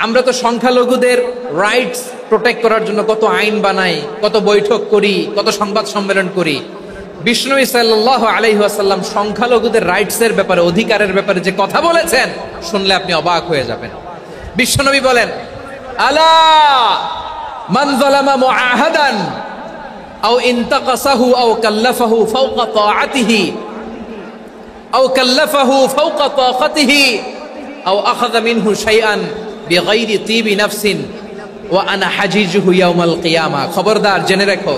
আমরা তো সংখ্যালঘুদের রাইটস প্রোটেক্ট করার জন্য কত আইন বানাই, কত বৈঠক করি, কত সংবাদ সম্মেলন করি। বিষ্ণু সাল্লাল্লাহু আলাইহি ওয়াসাল্লাম সংখ্যালঘুদের রাইটসের ব্যাপারে, অধিকারের ব্যাপারে যে কথা বলেছেন, শুনলে আপনি অবাক হয়ে যাবেন। বিশ্বনবী বলেন, আলা মান যালামা মুআহাদান আও ইনতাকাসাহু আও কাল্লাফাহু ফাওকা তাআতিহি আও কাল্লাফাহু ফাওকা তাকাতিহি আও আখাযা মিনহু শাইআন বিগাইরি তিবি নাফসিন ওয়া আনা হাজিজুহু ইয়াউমাল কিয়ামা। খবরদার, জেনে রেখো,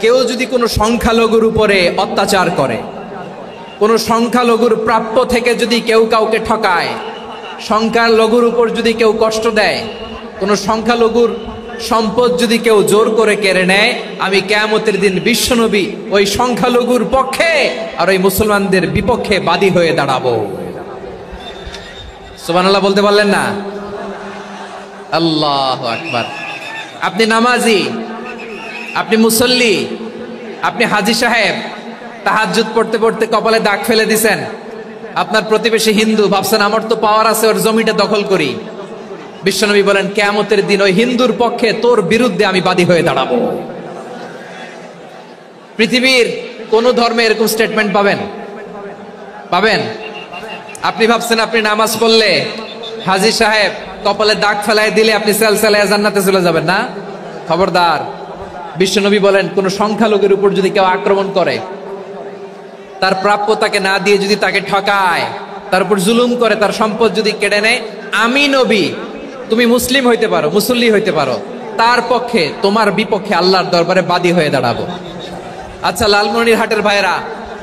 কেউ যদি কোনো সংখ্যালঘুর উপরে অত্যাচার করে, কোনো সংখ্যালঘুর প্রাপ্য থেকে যদি কেউ কাউকে ঠকায়, সংখ্যালঘুর উপর যদি কেউ কষ্ট দেয়, কোনো সংখ্যালঘুর সম্পদ যদি কেউ জোর করে কেড়ে নেয়, আমি কিয়ামতের দিন বিশ্বনবী ওই সংখ্যালঘুর পক্ষে আর ওই মুসলমানদের বিপক্ষে বাদী হয়ে দাঁড়াবো। সুবহানাল্লাহ বলতে পারলেন না? আল্লাহু আকবার। আপনি নামাজি, আপনি মুসল্লি, আপনি হাজী সাহেব, তাহাজ্জুদ পড়তে পড়তে কপালে দাগ ফেলে দিছেন, আপনার প্রতিবেশী হিন্দু, ভাবছেন আমার তো পাওয়ার আছে, ওর জমিটা দখল করি। বিশ্বনবী বলেন, কিয়ামতের দিন ওই হিন্দুর পক্ষে তোর বিরুদ্ধে আমি বাদী হয়ে দাঁড়াবো। পৃথিবীর কোন ধর্মে এরকম স্টেটমেন্ট পাবেন? পাবেন? আপনি ভাবছেন আপনি নামাজ পড়লে হাজী সাহেব কপালে দাগ ফেলায় দিলে আপনি সেলসালায় জান্নাতে চলে যাবেন না? খবরদার। বিশ্বনবী বলেন, কোন সংখ্যালঘুর উপর যদি কেউ আক্রমণ করে, তার প্রাপ্য তাকে না দিয়ে যদি তাকে ঠকায়, তার উপর জুলুম করে, তার সম্পদ যদি কেড়ে নেয়, আমি নবী, তুমি মুসলিম হইতে পারো, মুসল্লি হইতে পারো, তার পক্ষে তোমার বিপক্ষে আল্লাহর দরবারে বাদী হয়ে দাঁড়াবো। আচ্ছা লালমনিরহাটের ভাইরা,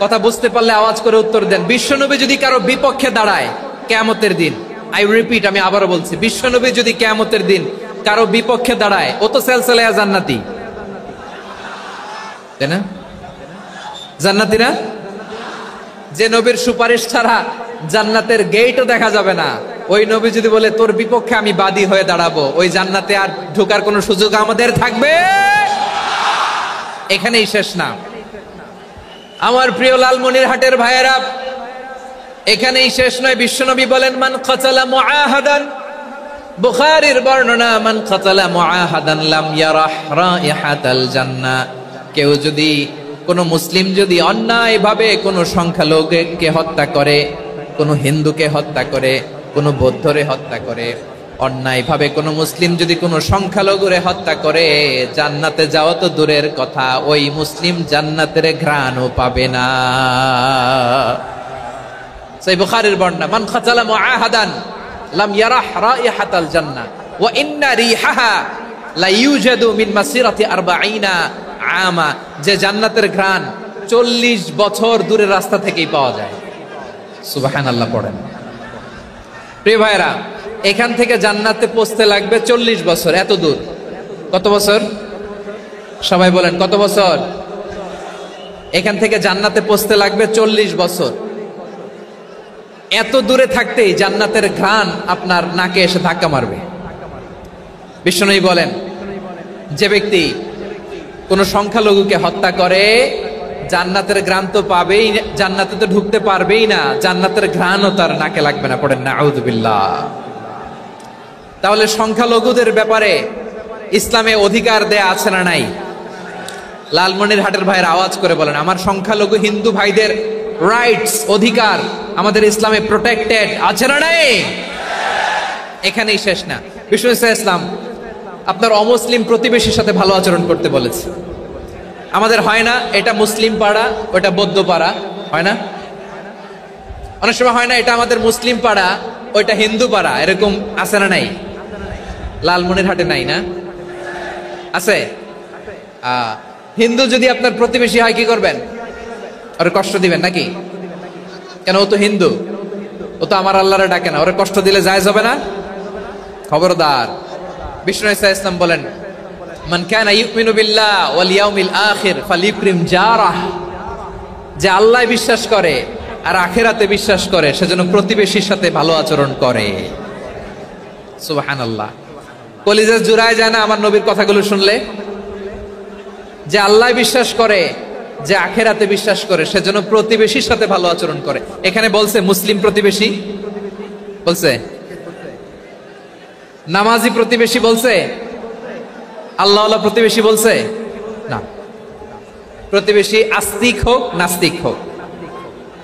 কথা বুঝতে পারলে আওয়াজ করে উত্তর দেন। বিশ্বনবী যদি কারো বিপক্ষে দাঁড়ায় কিয়ামতের দিন, আই রিপিট, আমি আবারও বলছি, বিশ্বনবী যদি কিয়ামতের দিন কারো বিপক্ষে দাঁড়ায়, ও তো সেলসালায়া জান্নাতি, তাই না? জান্নাতি না? যে নবীর সুপারিশ ছাড়া জান্নাতের গেটও দেখা যাবে না, ওই নবী যদি বলে তোর বিপক্ষে আমি বাদী হয়ে দাঁড়াবো, ওই জান্নাতে আর ঢোকার কোনো সুযোগ আমাদের থাকবে? এখানেই শেষ না আমার প্রিয় লালমনিরহাটের ভাইয়েরা, এখানেই শেষ নয়। বিশ্বনবী বলেন, মান কাতালা মুআহাদান, বুখারীর বর্ণনা, মান কাতালা মুআহাদান লাম ইয়ারাহ রাইহাতাল জান্নাহ। কেউ যদি, কোন মুসলিম যদি অন্যায়ভাবে কোন সংখ্যালঘুকে হত্যা করে, কোন হিন্দুকে হত্যা করে, কোন বৌদ্ধরে হত্যা করে, অন্যায়ভাবে কোন মুসলিম যদি কোন সংখ্যালঘুরে হত্যা করে, জান্নাতে যাওয়া তো দূরের কথা, ওই মুসলিম জান্নাতের ঘ্রাণও পাবে না। সেই বুখারীর বর্ণনা, মান কাতালা মুআহাদান লাম ইয়ারাহ রাইহাতাল জান্নাহ ওয়া ইন্না রিহাহা লা ইউজাদু মিন মাসিরাতি 40 আমা, যে জান্নাতের ঘ্রাণ 40 বছর দূরের রাস্তা থেকেই পাওয়া যায়। সুবহানাল্লাহ পড়েন। প্রিয় ভাইরা, এখান থেকে জান্নাতে পৌঁছতে লাগবে 40 বছর। এত দূর, কত বছর? সবাই বলেন কত বছর? এখান থেকে জান্নাতে পৌঁছতে লাগবে 40 বছর। এত দূরে থাকতেই জান্নাতের ঘ্রাণ আপনার নাকে এসে ধাক্কা মারবে। বিশ্বনবী বলেন, যে ব্যক্তি কোন সংখ্যালঘুকে হত্যা করে জান্নাতের ঘ্রাণ তো পাবেই, জান্নাতে তো ঢুকতে পারবেই না, জান্নাতের ঘ্রাণও তার নাকে লাগবে না। পড়েন নাউযুবিল্লাহ। তাহলে সংখ্যালঘুদের ব্যাপারে ইসলামে অধিকার দেয়া আছে না নাই? লালমনিরহাটের ভাইয়ের আওয়াজ করে বলেন, আমার সংখ্যালঘু হিন্দু ভাইদের রাইটস, অধিকার আমাদের ইসলামে প্রোটেক্টেড আছে না নাই? এখানেই শেষ না। বিষ্ণু ইসলাম আপনার অমুসলিম প্রতিবেশীর সাথে ভালো আচরণ করতে বলেছে। আমাদের হয় না এটা মুসলিম পাড়া, ওটা বৌদ্ধ পাড়া, হয় না? অনেক সময় হয় না এটা আমাদের মুসলিম পাড়া, ওইটা হিন্দু পাড়া, এরকম আছে না নাই? লালমনিরহাটে নাই না? আছে? হিন্দু যদি আপনার প্রতিবেশী হয় কি করবেন? ওরে কষ্ট দিবেন নাকি? কেন? ও তো হিন্দু, ও তো আমার আল্লাহরে ডাকে না, ওরে কষ্ট দিলে জায়েজ হবে না? খবরদার। বিষ্ণু ইসলাম বলেন, মান কানা ইউমিনু বিল্লাহ ওয়াল ইয়াউমিল আখির ফালিউকরিম জারাহ, যে আল্লাহ বিশ্বাস করে আর আখিরাতে বিশ্বাস করে সেজন্য প্রতিবেশীর সাথে ভালো আচরণ করে। সুবহানাল্লাহ। কলিজা জুড়ায় যায় না আমার নবীর কথাগুলো শুনলে? যে আল্লাহ বিশ্বাস করে, যে আখিরাতে বিশ্বাস করে সেজন্য প্রতিবেশীর সাথে ভালো আচরণ করে। এখানে বলছে মুসলিম প্রতিবেশী বলছে, নামাজি প্রতিবেশী বলছে, আল্লাহওয়ালা প্রতিবেশী বলছে না। প্রতিবেশী আস্তিক হোক নাস্তিক হোক,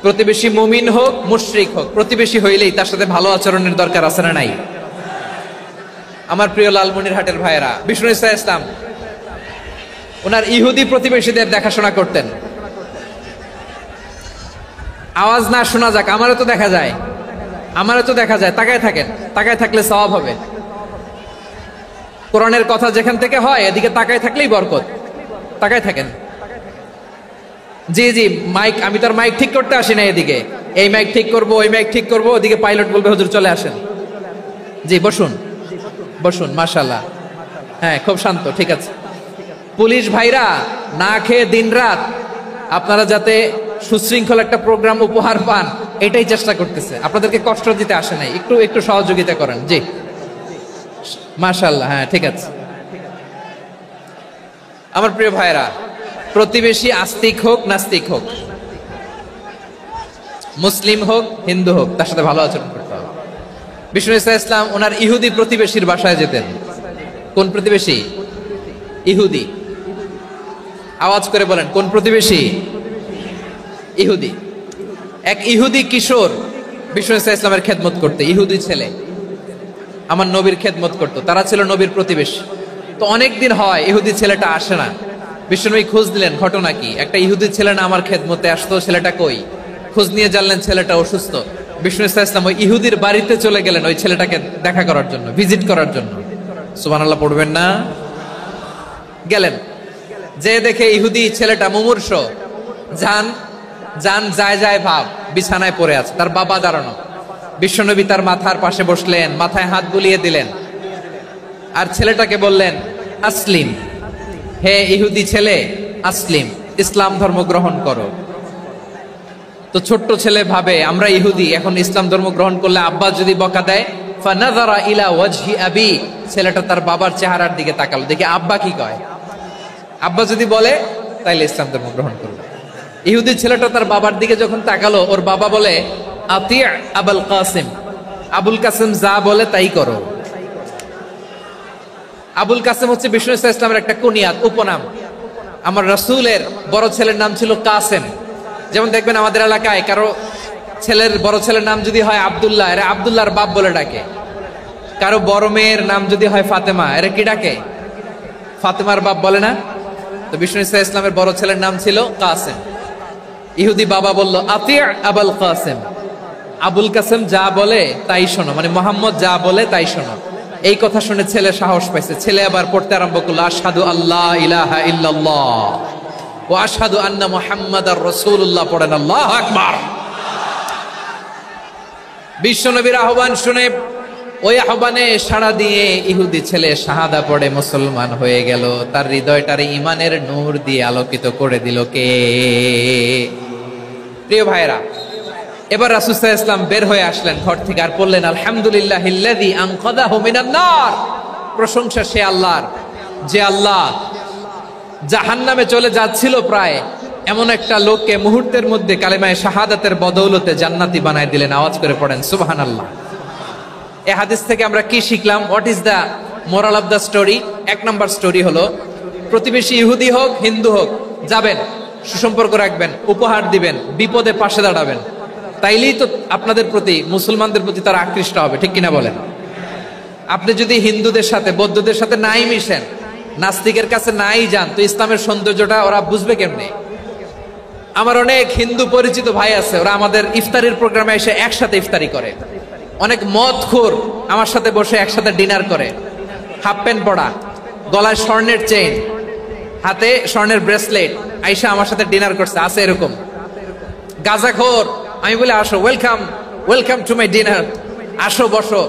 প্রতিবেশী মুমিন হোক মুশরিক হোক, প্রতিবেশী হইলেই তার সাথে ভালো আচরণের দরকার আছে না নাই? আমার প্রিয় লালমনিরহাটের ভাইয়েরা, বিষ্ণু ইসলাম ওনার ইহুদি প্রতিবেশীদের দেখাশোনা করতেন। আওয়াজ না শোনা যাক, আমারও তো দেখা যায়, আমারও তো দেখা যায়। তাকায় থাকেন, তাকায় থাকলে সওয়াব হবে। কোরআনের কথা যেখান থেকে হয় এদিকে তাকায় থাকলেই বরকত। তাকায় থাকেন। জি জি, মাইক, আমি তার মাইক ঠিক করতে আসি না এদিকে, এই মাইক ঠিক করব, ওই মাইক ঠিক করব, ওদিকে পাইলট বলবে হুজুর চলে আসেন। জি বসুন, বসুন, মাশাআল্লাহ। হ্যাঁ, খুব শান্ত, ঠিক আছে। পুলিশ ভাইরা না খেয়ে দিনরাত আপনারা যাতে সুশৃঙ্খল একটা প্রোগ্রাম উপহার পান এটাই চেষ্টা করতেছে, আপনাদেরকে কষ্ট দিতে আসে নাই। একটু একটু সহযোগিতা করেন। জি মাশাআল্লাহ। হ্যাঁ, ঠিক আছে। আমার প্রিয় ভাইরা, প্রতিবেশী আস্তিক হোক নাস্তিক হোক, মুসলিম হোক হিন্দু হোক, তার সাথে ভালো আচরণ করতে হবে। বিষ্ণু ইসলাম ওনার ইহুদি প্রতিবেশীর বাসায় যেতেন। কোন প্রতিবেশী? ইহুদি। আওয়াজ করে বলেন কোন প্রতিবেশী? ইহুদি। এক ইহুদি কিশোর বিষ্ণু ইসলামের খেদমত করতে, ইহুদি ছেলে আমার নবীর খেদমত করতো, তারা ছিল নবীর প্রতিবেশী। তো অনেকদিন হয় ইহুদি ছেলেটা আসে না। বিষ্ণুনবী খোঁজ দিলেন, ঘটনা কি? একটা ইহুদি ছেলে না আমার খেদমতে আসতো, ছেলেটা কই? খোঁজ নিয়ে জানলেন ছেলেটা অসুস্থ। বিষ্ণু ইসলাম ওই ইহুদির বাড়িতে চলে গেলেন ওই ছেলেটাকে দেখা করার জন্য, ভিজিট করার জন্য। সুবহানাল্লাহ পড়বেন না? গেলেন, যে দেখে ইহুদি ছেলেটা মুমূর্ষ, জান জান যায় যায় ভাব, বিছানায় পড়ে আছে, তার বাবা দাঁড়ানো। বিশ্বনবী তার মাথার পাশে বসলেন, মাথায় হাত বুলিয়ে দিলেন, আর ছেলেটাকে বললেন আসলিম, হে ইহুদি ছেলে আসলিম, ইসলাম ধর্ম গ্রহণ করো। তো ছোট্ট ছেলে ভাবে আমরা ইহুদি, এখন ইসলাম ধর্ম গ্রহণ করলে আব্বা যদি বকা দেয়, ফানাযারা ইলা ওয়াজহি আবি, ছেলেটা তার বাবার চেহারার দিকে তাকালো, দেখি আব্বা কি কয়। আব্বা যদি বলে তাইলে ইসলাম ধর্ম গ্রহণ করবে। ইহুদি ছেলেটা তার বাবার দিকে যখন তাকালো, ওর বাবা বলে আতি আবুল কাসিম, আবুল কাসিম যা বলে তাই করো। আবুল কাসিম হচ্ছে বিষ্ণু ইসলামের একটা কুনিয়াত, উপনাম। আমার রাসূলের বড় ছেলের নাম ছিল কাসেম। যেমন দেখবেন আমাদের এলাকায় কারো ছেলের বড় ছেলের নাম যদি হয় আব্দুল্লাহ, এরা আব্দুল্লাহর বাপ বলে ডাকে। কারো বড় মেয়ের নাম যদি হয় ফাতেমা, এরা কি ডাকে? ফাতেমার বাপ বলে না? তো বিষ্ণু ইসলামের বড় ছেলের নাম ছিল কাসেম। ইহুদি বাবা বলল আতি আবুল কাসেম, আবুল কাসেম যা বলে তাই শোনো, মানে মোহাম্মদ যা বলে তাই শোনো। এই কথা শুনে ছেলে সাহস পাইছে, ছেলে আবার পড়তে আরম্ভ করলো, আশহাদু আল্লাহ ইলাহা ইল্লাল্লাহ ওয়া আশহাদু আন্না মুহাম্মাদার রাসূলুল্লাহ। পড়েন আল্লাহু আকবার। বিশ্বনবীর আহ্বান শুনে ওই আহ্বানে সাড়া দিয়ে ইহুদি ছেলে শাহাদা পড়ে মুসলমান হয়ে গেল। তার হৃদয়টারে ঈমানের নূর দিয়ে আলোকিত করে দিল কে? প্রিয় ভাইরা, এবার রাসূল সাল্লাল্লাহু আলাইহি ওয়াসাল্লাম বের হয়ে আসলেন ঘর থেকে আর বললেন, আলহামদুলিল্লাহিল্লাযী আনকাযাহু মিনান নার। প্রশংসা সে আল্লাহর, যে আল্লাহ জাহান্নামে চলে যাচ্ছিল প্রায় এমন একটা লোককে মুহূর্তের মধ্যে কালেমায়ে শাহাদাতের বদৌলতে জান্নাতি বানায় দিলেন। আওয়াজ করে পড়েন সুবহানাল্লাহ। এই হাদিস থেকে আমরা কি শিখলাম? What is the moral of the story? এক নম্বর স্টোরি হলো, প্রতিবেশী ইহুদি হোক হিন্দু হোক, যাবেন, সুসম্পর্ক রাখবেন, উপহার দিবেন, বিপদে পাশে দাঁড়াবেন, তাইলেই তো আপনাদের প্রতি, মুসলমানদের প্রতি তারা আকৃষ্ট হবে, ঠিক কিনা বলেন? আপনি যদি হিন্দুদের সাথে বৌদ্ধদের সাথে নাই মিশেন, নাস্তিকের কাছে নাই যান, তো ইসলামের সৌন্দর্যটা ওরা বুঝবে কেমনে? আমার অনেক হিন্দু পরিচিত ভাই আছে, ওরা আমাদের ইফতারির প্রোগ্রামে এসে একসাথে ইফতারি করে। অনেক মদখোর আমার সাথে বসে একসাথে ডিনার করে, হাফ প্যান্ট পরা, গলায় স্বর্ণের চেইন, হাতে স্বর্ণের ব্রেসলেট, আইসা আমার সাথে ডিনার করছে, আছে এরকম। গাঁজাখোর, আমি বলি আসো, welcome welcome to my dinner, আসো বসো।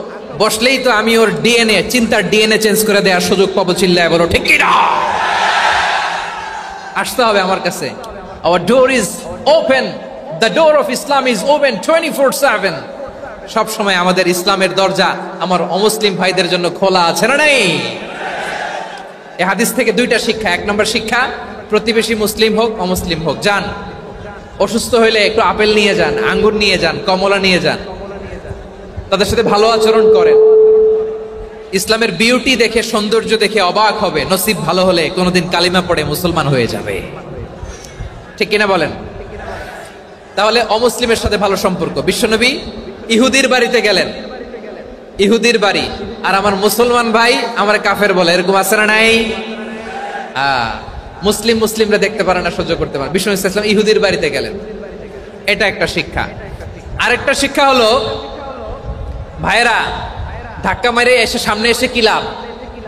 বসলেই তো আমি ওর ডিএনএ, চিন্তার ডিএনএ চেঞ্জ করে দেওয়ার সুযোগ পাবো। চিল্লায় বলো ঠিক কিনা? আসতে হবে আমার কাছে। Our door is open. The door of Islam is open 24/7. সব সময় আমাদের ইসলামের দরজা আমার অমুসলিম ভাইদের জন্য খোলা আছে না নাই? এই হাদিস থেকে দুইটা শিক্ষা। এক নম্বর শিক্ষা, প্রতিবেশী মুসলিম হোক অমুসলিম হোক, যান, অসুস্থ হইলে একটু আপেল নিয়ে যান, আঙ্গুর নিয়ে যান, কমলা নিয়ে যান, তাদের সাথে ভালো আচরণ করেন। ইসলামের বিউটি দেখে, সৌন্দর্য দেখে অবাক হবে, নসিব ভালো হলে কোনোদিন কালিমা পড়ে মুসলমান হয়ে যাবে, ঠিক কিনা বলেন? তাহলে অমুসলিমের সাথে ভালো সম্পর্ক। বিশ্বনবী ইহুদির বাড়িতে গেলেন, ইহুদির বাড়ি, আর আমার মুসলমান ভাই আমার কাফের বলে, এরকম আছে না নাই? মুসলিমরা দেখতে পারে না, সহ্য করতে পারে। বিশ্বনবী সাল্লাল্লাহু আলাইহি ওয়াসাল্লাম ইহুদির বাড়িতে গেলেন, এটা একটা শিক্ষা। আরেকটা শিক্ষা হলো, ভাইরা ধাক্কা মারে এসে সামনে এসে কি লাভ?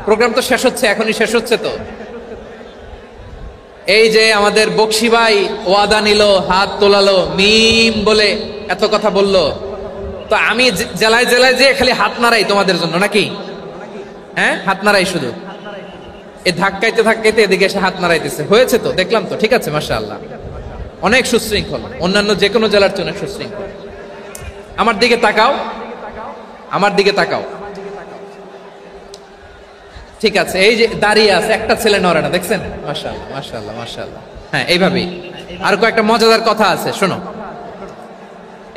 প্রোগ্রাম তো শেষ হচ্ছে, এখনই শেষ হচ্ছে। তো এই যে আমাদের বকশি ভাই ওয়াদা নিল, হাত তোলালো, মিম বলে এত কথা বললো, তো আমি জেলায় জেলায় যে খালি হাত নাড়াই তোমাদের জন্য নাকি? হ্যাঁ, হাত নাড়াই শুধু। এই ধাক্কাইতে ধাক্কাইতে এদিকে এসে হাত নাড়াইতেছে, হয়েছে তো, দেখলাম তো, ঠিক আছে, মাশাআল্লাহ, অনেক সুশৃঙ্খল, অন্যান্য যে কোনো জেলার চেয়ে অনেক সুশৃঙ্খল। আমার দিকে তাকাও, আমার দিকে তাকাও, ঠিক আছে। এই যে দাঁড়িয়ে আছে, একটা ছেলে নড়ে না, দেখছেন? মাশাআল্লাহ মাশাআল্লাহ মাশাআল্লাহ। হ্যাঁ, এইভাবেই। আর কয়েকটা মজাদার কথা আছে, শোনো।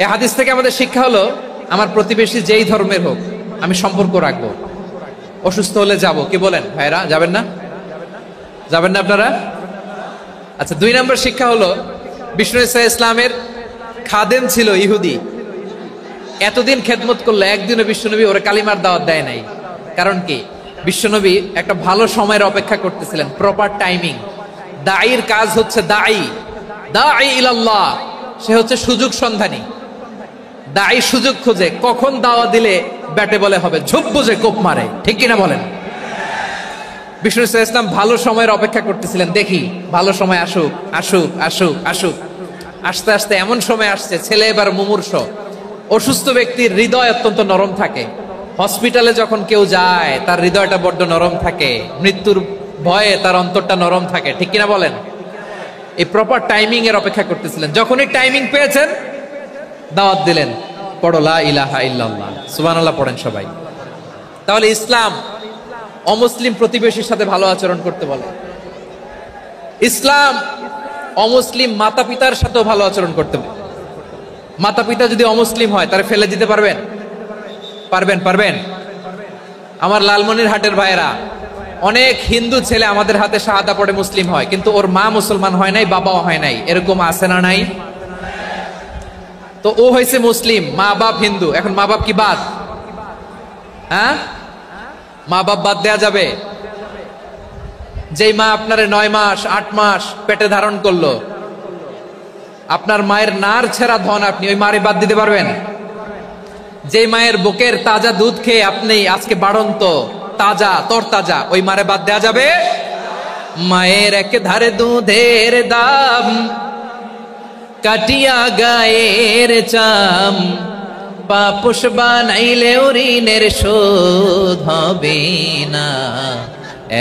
এই হাদিস থেকে আমাদের শিক্ষা হলো, আমার প্রতিবেশী যেই ধর্মের হোক আমি সম্পর্ক রাখবো। অসুস্থ হলে যাব, কি বলেন ভাইরা? যাবেন না? যাবেন না আপনারা? আচ্ছা, 2 নম্বর শিক্ষা হলো, বিষ্ণু ঈসা ইসলামের খাদেম ছিল ইহুদি, এতদিন খেদমত করলো, একদিনও বিশ্বনবী ওরা কালিমার দাওয়াত দেয় নাই। কারণ কি? বিশ্বনবী একটা ভালো সময়ের অপেক্ষা করতেছিলেন, প্রপার টাইমিং। দাঈর কাজ হচ্ছে দাঈ ইলাল্লাহ, সে হচ্ছে সুযোগ সন্ধানী। দাঈ সুযোগ খোঁজে, কখন দাওয়া দিলে ব্যাটে বলে হবে, ঝোপ বুঝে কোপ মারে, ঠিক কিনা বলেন? বিষ্ণু ঈসা ইসলাম ভালো সময়ের অপেক্ষা করতেছিলেন, দেখি ভালো সময় আসুক আসুক আসুক আসুক। আস্তে আস্তে এমন সময় আসছে, ছেলে এবার মুমূর্ষ। অসুস্থ ব্যক্তির হৃদয় অত্যন্ত নরম থাকে। হসপিটালে যখন কেউ যায় তার হৃদয়টা বড্ড নরম থাকে, মৃত্যুর ভয়ে তার অন্তরটা নরম থাকে, ঠিক কিনা বলেন? এই প্রপার টাইমিং এর অপেক্ষা করতেছিলেন। যখনই টাইমিং পেয়েছেন, দাওয়াত দিলেন, পড়ো লা ইলাহা ইল্লাল্লাহ, সুবহানাল্লাহ পড়েন সবাই। তাহলে ইসলাম অমুসলিম প্রতিবেশীর সাথে ভালো আচরণ করতে বলে। ইসলাম অমুসলিম মাতা পিতার সাথেও ভালো আচরণ করতে বলে। মাতা পিতা যদি অমুসলিম হয়, তারা ফেলে দিতে পারবেন? পারবেন? পারবেন? আমার লালমনিরহাটের ভাইয়েরা, অনেক হিন্দু ছেলে আমাদের হাতে শাহাদা পড়ে মুসলিম হয়, কিন্তু ওর মা মুসলমান হয় নাই, বাবাও হয় নাই, এরকম আছে না নাই? তো ও হয়েছে মুসলিম, মা বাপ হিন্দু, এখন মা বাপ কি বাদ? হ্যাঁ, মা বাপ বাদ দেয়া যাবে? যেই মা আপনারে 9 মাস 8 মাস পেটে ধারণ করলো, আপনার মায়ের নার ছেঁড়া ধন, আপনি ওই মারে বাদ দিতে পারবেন? যে মায়ের বুকের তাজা দুধ খেয়ে আপনি আজকে বাড়ন্ত তাজা তরতাজা, ওই মারে বাদ দেয়া যাবে? মায়ের এক ধারে দুধের দাম, কাটিয়া গায়ের চাম, পাপুষ বানাইলেও ঋণের শোধ হবে না,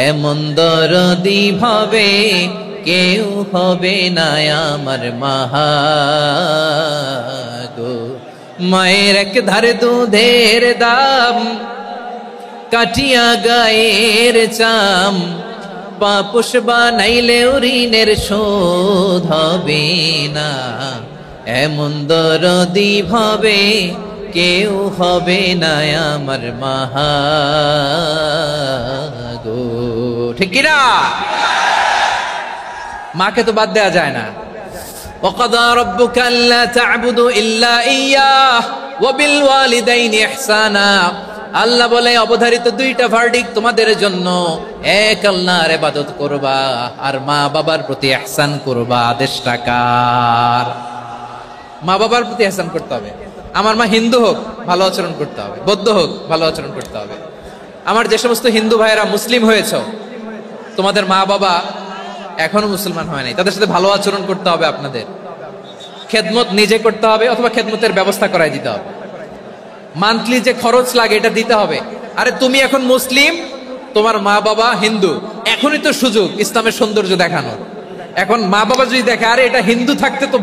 এমন দরদি ভাবে কেউ হবে না আমার মাগো। মায়ের এক ধারে দুধের দাম, কাটিয়া গায়ের চাম, পাপুষ বানাইলেও ঋণের শোধ হবে না, এমন দরদি ভাবে কেউ হবে না আমার মাগো। ঠিক কিনা? মাকে তো বাদ দেয়া যায় না। وَقَضَى رَبُّكَ أَلَّا تَعْبُدُوا إِلَّا إِيَّاهُ وَبِالْوَالِدَيْنِ إِحْسَانًا। আল্লাহ বলে অবধারিত দুইটা ভার্ডিক তোমাদের জন্য, এক আল্লাহর ইবাদত করবা আর মা বাবার প্রতি ইহসান করবা। আদেশটা কার? মা বাবার প্রতি ইহসান করতে হবে। আমার মা হিন্দু হোক ভালো আচরণ করতে হবে, বৌদ্ধ হোক ভালো আচরণ করতে হবে। আমার যে সমস্ত হিন্দু ভাইয়েরা মুসলিম হয়েছে, তোমাদের মা বাবা এখনো মুসলমান হয় নাই, তাদের সাথে ভালো আচরণ করতে হবে। আপনাদের খেদমত নিজে করতে হবে অথবা খেদমতের ব্যবস্থা করাই দিতে হবে। মান্থলি যে খরচ লাগে এটা দিতে হবে। আরে তুমি এখন মুসলিম, তোমার মা বাবা হিন্দু, এখনই তো সুযোগ ইসলামের সৌন্দর্য দেখানোর। এখন মা বাবা যদি দেখে আরে এটা হিন্দু থাকতে তো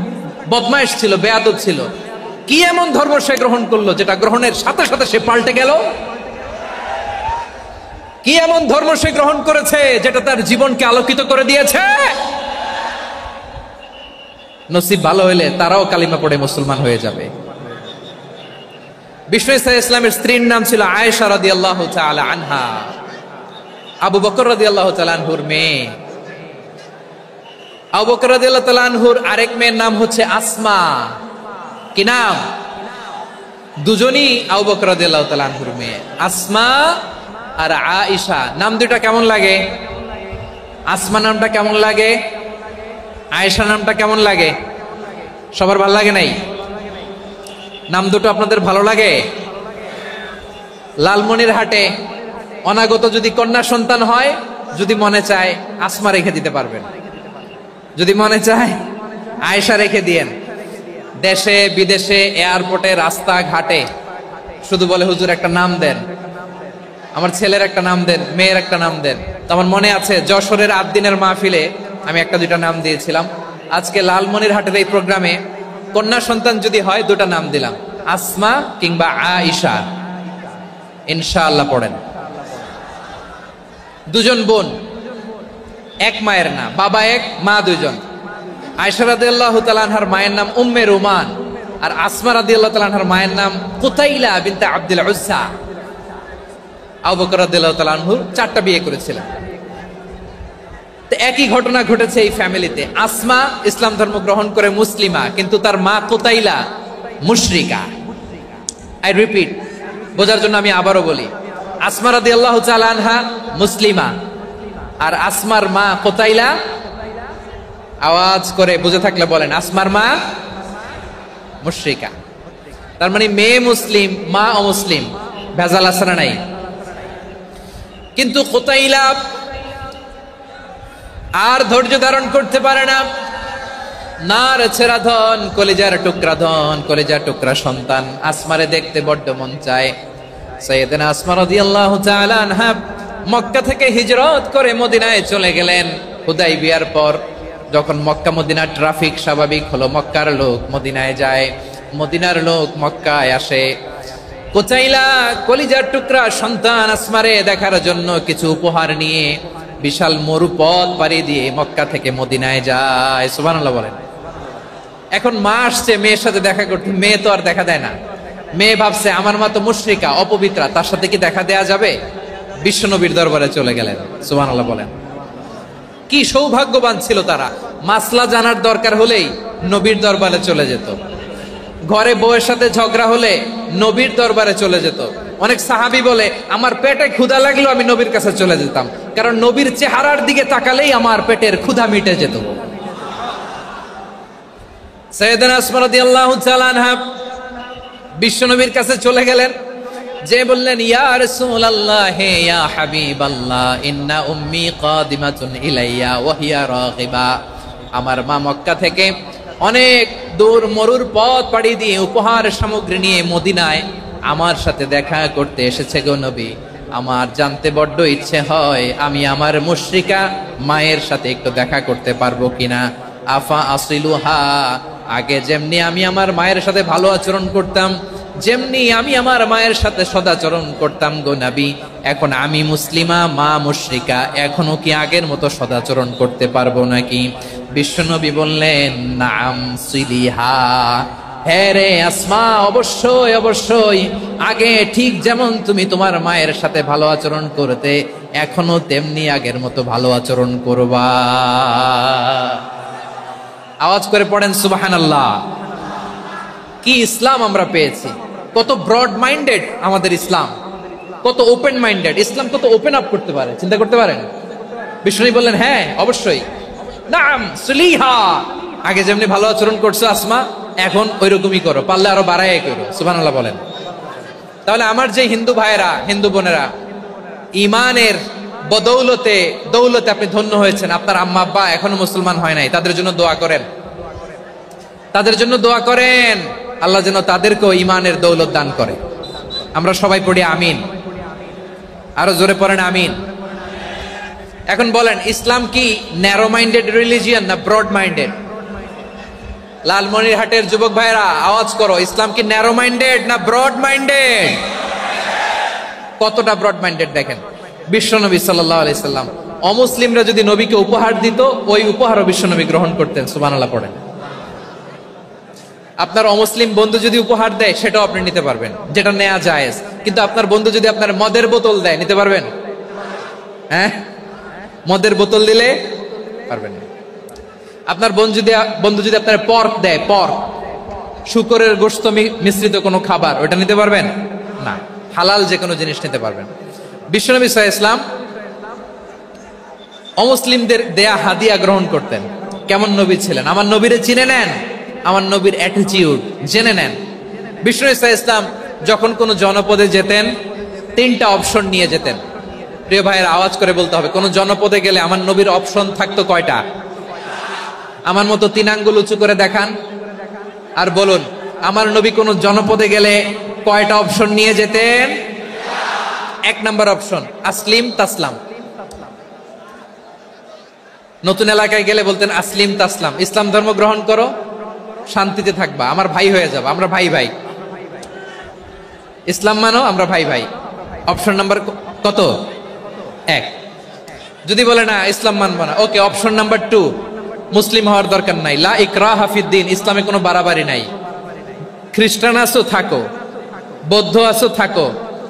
বদমাইশ ছিল, বেয়াদব ছিল, কি এমন ধর্ম সে গ্রহণ করলো যেটা গ্রহণের সাথে সাথে সে পাল্টে গেল? কি এমন ধর্ম সে গ্রহণ করেছে যেটা তার জীবনকে আলোকিত করে দিয়েছে? নসিব ভালো হইলে তারাও কালিমা পড়ে মুসলমান হয়ে যাবে। বিষ্ণু ইসলামের স্ত্রীর নাম ছিল আয়েশা রাদিয়াল্লাহু তাআলা আনহা, আবু বকর রাদিয়াল্লাহু তাআলা আনহুর মেয়ে। আবু বকর রাদিয়াল্লাহু তাআলা আনহুর আরেক মেয়ের নাম হচ্ছে আসমা। কি নাম? দুজনই আবু বকর রাদিয়াল্লাহু তাআলা আনহুর মেয়ে, আসমা আর আয়েশা। নাম দুটা কেমন লাগে? আসমা নামটা কেমন লাগে? আয়েশা নামটা কেমন লাগে? সবার ভালো লাগে নাই? নাম দুটো আপনাদের ভালো লাগে? লালমনিরহাটে অনাগত যদি কন্যা সন্তান হয়, যদি মনে চায় আসমা রেখে দিতে পারবেন, যদি মনে চায় আয়েশা রেখে দিয়েন। দেশে বিদেশে এয়ারপোর্টে রাস্তাঘাটে শুধু বলে হুজুর একটা নাম দেন, আমার ছেলের একটা নাম দেন, মেয়ের একটা নাম দেন। তো আমার মনে আছে যশোরের 8 দিনের মাহফিলে আমি একটা দুইটা নাম দিয়েছিলাম। আজকে লালমনিরহাটের এই প্রোগ্রামে কন্যা সন্তান যদি হয় দুটা নাম দিলাম, আসমা কিংবা আয়েশা। ইনশাআল্লাহ পড়েন। দুজন বোন, এক মায়ের না, বাবা এক মা দুইজন। আয়েশা রাদিয়াল্লাহু তাআলা আনহার মায়ের নাম উম্মে রুমান, আর আসমা রাদিয়াল্লাহু তাআলা আনহার মায়ের নাম কুতাইলা বিনতে আব্দুল উজ্জা। আবু বকর রাদিয়াল্লাহু তাআলা আনহু 4টা বিয়ে করেছিলেন। তো একই ঘটনা ঘটেছে এই ফ্যামিলিতে। আসমা ইসলাম ধর্ম গ্রহণ করে মুসলিমা, কিন্তু তার মা কুতাইলা মুশরিকা। আই রিপিট, বোঝার জন্য আমি আবারও বলি, আসমা রাদিয়াল্লাহু তাআলা আনহা মুসলিমা, আর আসমার মা কুতাইলা, আওয়াজ করে বুঝে থাকলে বলেন, আসমার মা মুশরিকা। তার মানে মেয়ে মুসলিম, মা অমুসলিম। ভেজাল আছে না নাই? কিন্তু কুতাইলা আর ধৈর্য ধারণ করতে পারে না। নার ছেড়া ধন, কলিজার টুকরা ধন, কলিজার টুকরা সন্তান আসমারে দেখতে বড্ড মন চায়। সাইয়েদনা আসমা রাদিয়াল্লাহু তাআলা আনহা মক্কা থেকে হিজরত করে মদিনায় চলে গেলেন। হুদাইবিয়ার পর যখন মক্কা মদিনার ট্রাফিক স্বাভাবিক হলো, মক্কার লোক মদিনায় যায়, মদিনার লোক মক্কায় আসে। কুতাইলা কলিজার টুকরা সন্তান আসমারে দেখার জন্য কিছু উপহার নিয়ে বিশাল মরুপথ পাড়ি দিয়ে মক্কা থেকে মদিনায় যায়। সুবহানাল্লাহ বলেন। এখন মা আসছে মেয়ের সাথে দেখা করতে, মেয়ে তো আর দেখা দেয় না। মেয়ে ভাবছে আমার মা তো মুশরিকা, অপবিত্রা, তার সাথে কি দেখা দেয়া যাবে? বিশ্ব নবীর দরবারে চলে গেলেন। সুবহানাল্লাহ বলেন। কি সৌভাগ্যবান ছিল তারা, মাসলা জানার দরকার হলেই নবীর দরবারে চলে যেত। ঘরে বউয়ের সাথে ঝগড়া হলে নবীর দরবারে চলে যেত। অনেক সাহাবী বলে আমার পেটে ক্ষুধা লাগলো আমি নবীর কাছে চলে যেতাম, কারণ নবীর চেহারার দিকে তাকালেই আমার পেটের ক্ষুধা মিটে যেত। সাইয়েদনা আসমা রাদিয়াল্লাহু তাআলা আনহা বিশ্বনবীর কাছে চলে গেলেন, যে বললেন ইয়া রাসূলুল্লাহ, হে ইয়া হাবিবাল্লাহ, ইন্না উম্মি কাদিমাতুন ইলাইয়া ওয়া হিয়া রাগিবা। আমার মা মক্কা থেকে অনেক দূর মরুর পথ পাড়ি দিয়ে উপহার সামগ্রী নিয়ে মদিনায় আমার সাথে দেখা করতে এসেছে গো নবী। আমার জানতে বড্ড ইচ্ছে হয় আমি আমার মুশরিকা মায়ের সাথে একটু দেখা করতে পারবো কিনা। আফা আসিলুহা, আগে যেমনি আমি আমার মায়ের সাথে ভালো আচরণ করতাম, যেমনি আমি আমার মায়ের সাথে সদাচরণ করতাম গো নবী, এখন আমি মুসলিমা, মা মুশরিকা, এখনো কি আগের মতো সদাচরণ করতে পারবো নাকি? বিশ্বনবী বললেন নাম সিলিহা, হ্যাঁ রে আসমা, অবশ্যই অবশ্যই, আগে ঠিক যেমন তুমি তোমার মায়ের সাথে ভালো আচরণ করতে, এখনো তেমনি আগের মতো ভালো আচরণ করবা। আওয়াজ করে পড়েন সুবহানাল্লাহ। কি ইসলাম আমরা পেয়েছি! কত ব্রড মাইন্ডেড আমাদের ইসলাম, কত ওপেন মাইন্ডেড ইসলাম, কত ওপেন আপ করতে পারে, চিন্তা করতে পারেন। বিষ্ণু বললেন হ্যাঁ অবশ্যই, নাম সুলিহা, আগে যেমনি ভালো আচরণ করছো আসমা, এখন ওই রকমই করো, পারলে আরো বাড়াই করো। সুবহানাল্লাহ বলেন। তাহলে আমার যে হিন্দু ভাইয়েরা, হিন্দু বোনেরা, ইমানের বদৌলতে দৌলতে আপনি ধন্য হয়েছেন, আপনার আম্মা আব্বা এখনো মুসলমান হয় নাই, তাদের জন্য দোয়া করেন, তাদের জন্য দোয়া করেন, আল্লাহ যেন তাদেরকেও ইমানের দৌলত দান করে। আমরা সবাই পড়ি আমিন, আরো জোরে পড়েন আমিন। এখন বলেন, ইসলাম কি ন্যারো মাইন্ডেড রিলিজিয়ান না ব্রড মাইন্ডেড? লালমনিরহাটের যুবক ভাইরা আওয়াজ করো, ইসলাম কি ন্যারো মাইন্ডেড না ব্রড মাইন্ডেড? কতটা ব্রড মাইন্ডেড দেখেন। বিশ্বনবী সাল্লাল্লাহু আলাইহি সাল্লাম অমুসলিমরা যদি নবীকে উপহার দিত, ওই উপহারও বিশ্বনবী গ্রহণ করতেন। সুবহানাল্লাহ পড়েন। আপনার অমুসলিম বন্ধু যদি উপহার দেয়, সেটাও আপনি নিতে পারবেন, যেটা নেওয়া জায়েজ। কিন্তু আপনার বন্ধু যদি আপনার মদের বোতল দেয়, নিতে পারবেন? হ্যাঁ, মদের বোতল দিলে পারবেন না। আপনার বন্ধু যদি আপনার পর্ক দেয়, পর্ক, শুকরের গোশত মিশ্রিত কোনো খাবার, ওটা নিতে পারবেন না। হালাল যে কোনো জিনিস নিতে পারবেন। বিশ্বনবী সাল্লাল্লাহু আলাইহি ওয়াসাল্লাম অমুসলিমদের দেয়া হাদিয়া গ্রহণ করতেন। কেমন নবী ছিলেন! আমার নবীরে চিনে নেন, আমার নবীর অ্যাটিটিউড জেনে নেন। বিশ্বনবী সাল্লাল্লাহু আলাইহি ওয়াসাল্লাম যখন কোনো জনপদে যেতেন, 3টা অপশন নিয়ে যেতেন। প্রিয় ভাইয়ের আওয়াজ করে বলতে হবে, কোন জনপদে গেলে আমার নবীর অপশন থাকতো কয়টা? আমার মতো 3 আঙ্গুল উঁচু করে দেখান আর বলুন, আমার নবী কোন জনপদে গেলে কয়টা অপশন নিয়ে যেতেন? 1 নাম্বার অপশন আসলিম তাসলাম। নতুন এলাকায় গেলে বলতেন আসলিম তাসলাম, ইসলাম ধর্ম গ্রহণ করো, শান্তিতে থাকবা, আমার ভাই হয়ে যাবে, আমরা ভাই ভাই, ইসলাম মানো, আমরা ভাই ভাই। অপশন নাম্বার কত? 1। যদি বলে না ইসলাম মানবো না, ওকে, অপশন নাম্বার 2, মুসলিম হওয়ার দরকার নাই, লা ইকরাহা ফিদ্দিন, ইসলামে কোনো বাড়াবাড়ি নাই। খ্রিস্টান আছো থাকো, বৌদ্ধ আছো থাকো,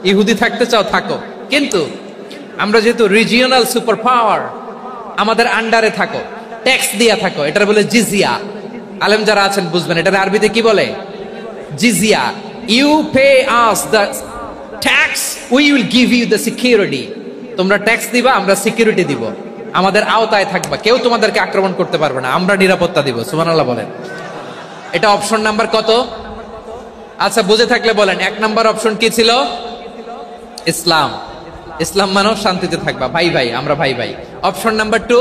ইহুদি থাকতে চাও থাকো, কিন্তু আমরা যেহেতু রিজিওনাল সুপার পাওয়ার, আমাদের আন্ডারে থাকো, ট্যাক্স দিয়া থাকো, এটার বলে জিজিয়া। আলেম যারা আছেন বুঝবেন, এটার আরবিতে কি বলে? জিজিয়া। You pay us the tax, we will give you the security. তোমরা ট্যাক্স দিবা, আমরা সিকিউরিটি দিব, আমাদের আওতায় থাকবা, কেউ তোমাদেরকে আক্রমণ করতে পারবে না, আমরা নিরাপত্তা দিব। সুবহানাল্লাহ বলেন। এটা অপশন নাম্বার কত? আচ্ছা, বুঝে থাকলে বলেন, 1 নাম্বার অপশন কি ছিল? ইসলাম। ইসলাম মানো, শান্তিতে থাকবা, ভাই ভাই, আমরা ভাই ভাই। অপশন নাম্বার 2,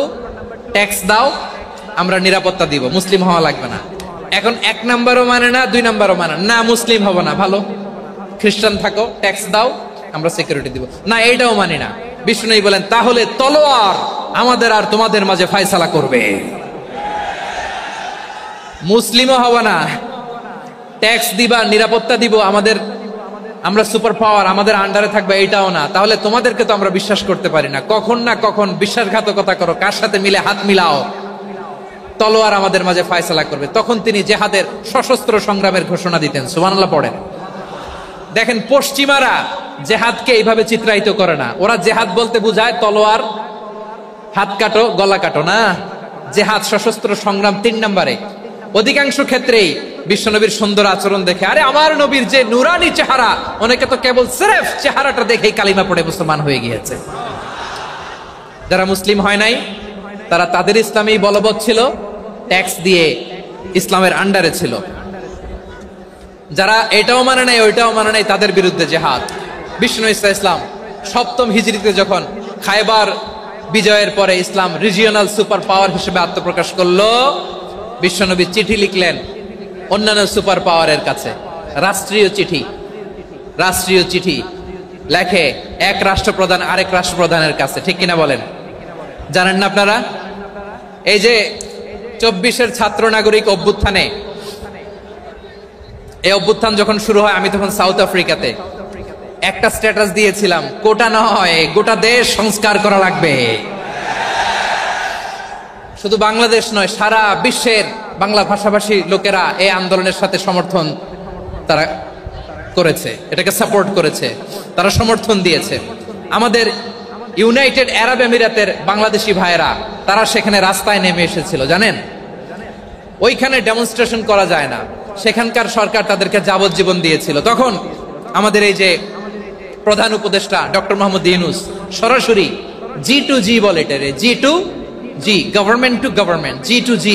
ট্যাক্স দাও, আমরা নিরাপত্তা দিব, মুসলিম হওয়া লাগবে না। এখন 1 নাম্বারও মানে না, 2 নাম্বারও মানে না, মুসলিম হবো না, ভালো, খ্রিস্টান থাকো, ট্যাক্স দাও, আমরা সিকিউরিটি দিব না, এইটাও মানি না। বিষ্ণু বলেন, তাহলে তলোয়ার আমাদের আর তোমাদের মাঝে ফয়সালা করবে, মুসলিমও হবো না, ট্যাক্স দিবা, নিরাপত্তা দিব, আমরা সুপার পাওয়ার, আমাদের আন্ডারে থাকবে, এইটাও না। তাহলে তোমাদেরকে তো আমরা বিশ্বাস করতে পারি না, কখন না কখন বিশ্বাসঘাতকতা করো, কার সাথে মিলে হাত মিলাও, তলোয়ার আমাদের মাঝে ফয়সালা করবে। তখন তিনি জেহাদের সশস্ত্র সংগ্রামের ঘোষণা দিতেন। সুবহানাল্লাহ পড়েন। দেখেন, পশ্চিমারা জেহাদকে এইভাবে চিত্রায়িত করে না। ওরা জেহাদ বলতে বুঝায় তলোয়ার, হাত কাটো, গলা কাটো, না, জেহাদ সশস্ত্র সংগ্রাম 3 নম্বরে। অধিকাংশ ক্ষেত্রেই বিশ্বনবীর সুন্দর আচরণ দেখে, আরে আমার নবীর যে নুরানি চেহারা, অনেকে তো কেবল সিরেফ চেহারাটা দেখেই কালিমা পড়ে মুসলমান হয়ে গিয়েছে। যারা মুসলিম হয় নাই, তারা তাদের ইসলামেই বলবৎ ছিল, ট্যাক্স দিয়ে ইসলামের আন্ডারে ছিল। যারা এটাও মানে নাই ওইটাও মানে নাই তাদের বিরুদ্ধে জিহাদ। বিষ্ণু ইসলাম সপ্তম হিজরিতে যখন খায়বার বিজয়ের পরে ইসলাম রিজিওনাল সুপার পাওয়ার হিসেবে আত্মপ্রকাশ করলো, বিশ্বনবী চিঠি লিখলেন অন্যান্য সুপার পাওয়ারের কাছে, রাষ্ট্রীয় চিঠি লেখে এক রাষ্ট্রপ্রধান আরেক রাষ্ট্রপ্রধানের কাছে, ঠিক কিনা বলেন? জানেন না আপনারা? এই যে 24-এর ছাত্র নাগরিক অভ্যুত্থানে, এই অভ্যুত্থান যখন শুরু হয় আমি তখন সাউথ আফ্রিকাতে, একটা স্ট্যাটাস দিয়েছিলাম, কোটা নয় গোটা দেশ সংস্কার করা লাগবে। শুধু বাংলাদেশ নয়, সারা বিশ্বের বাংলা ভাষাভাষী লোকেরা এই আন্দোলনের সাথে সমর্থন তারা করেছে, এটাকে সাপোর্ট করেছে, তারা সমর্থন দিয়েছে। আমাদের ইউনাইটেড আরব আমিরাতের বাংলাদেশি ভাইয়েরা তারা সেখানে রাস্তায় নেমে এসেছিল, জানেন? ওইখানে ডেমনস্ট্রেশন করা যায় না, সেখানকার সরকার তাদেরকে যাবজ্জীবন দিয়েছিল। তখন আমাদের এই যে প্রধান উপদেষ্টা ডক্টর মোহাম্মদ ইউনূস সরাসরি G2G বলে, এটারে G2G, government to government, G2G,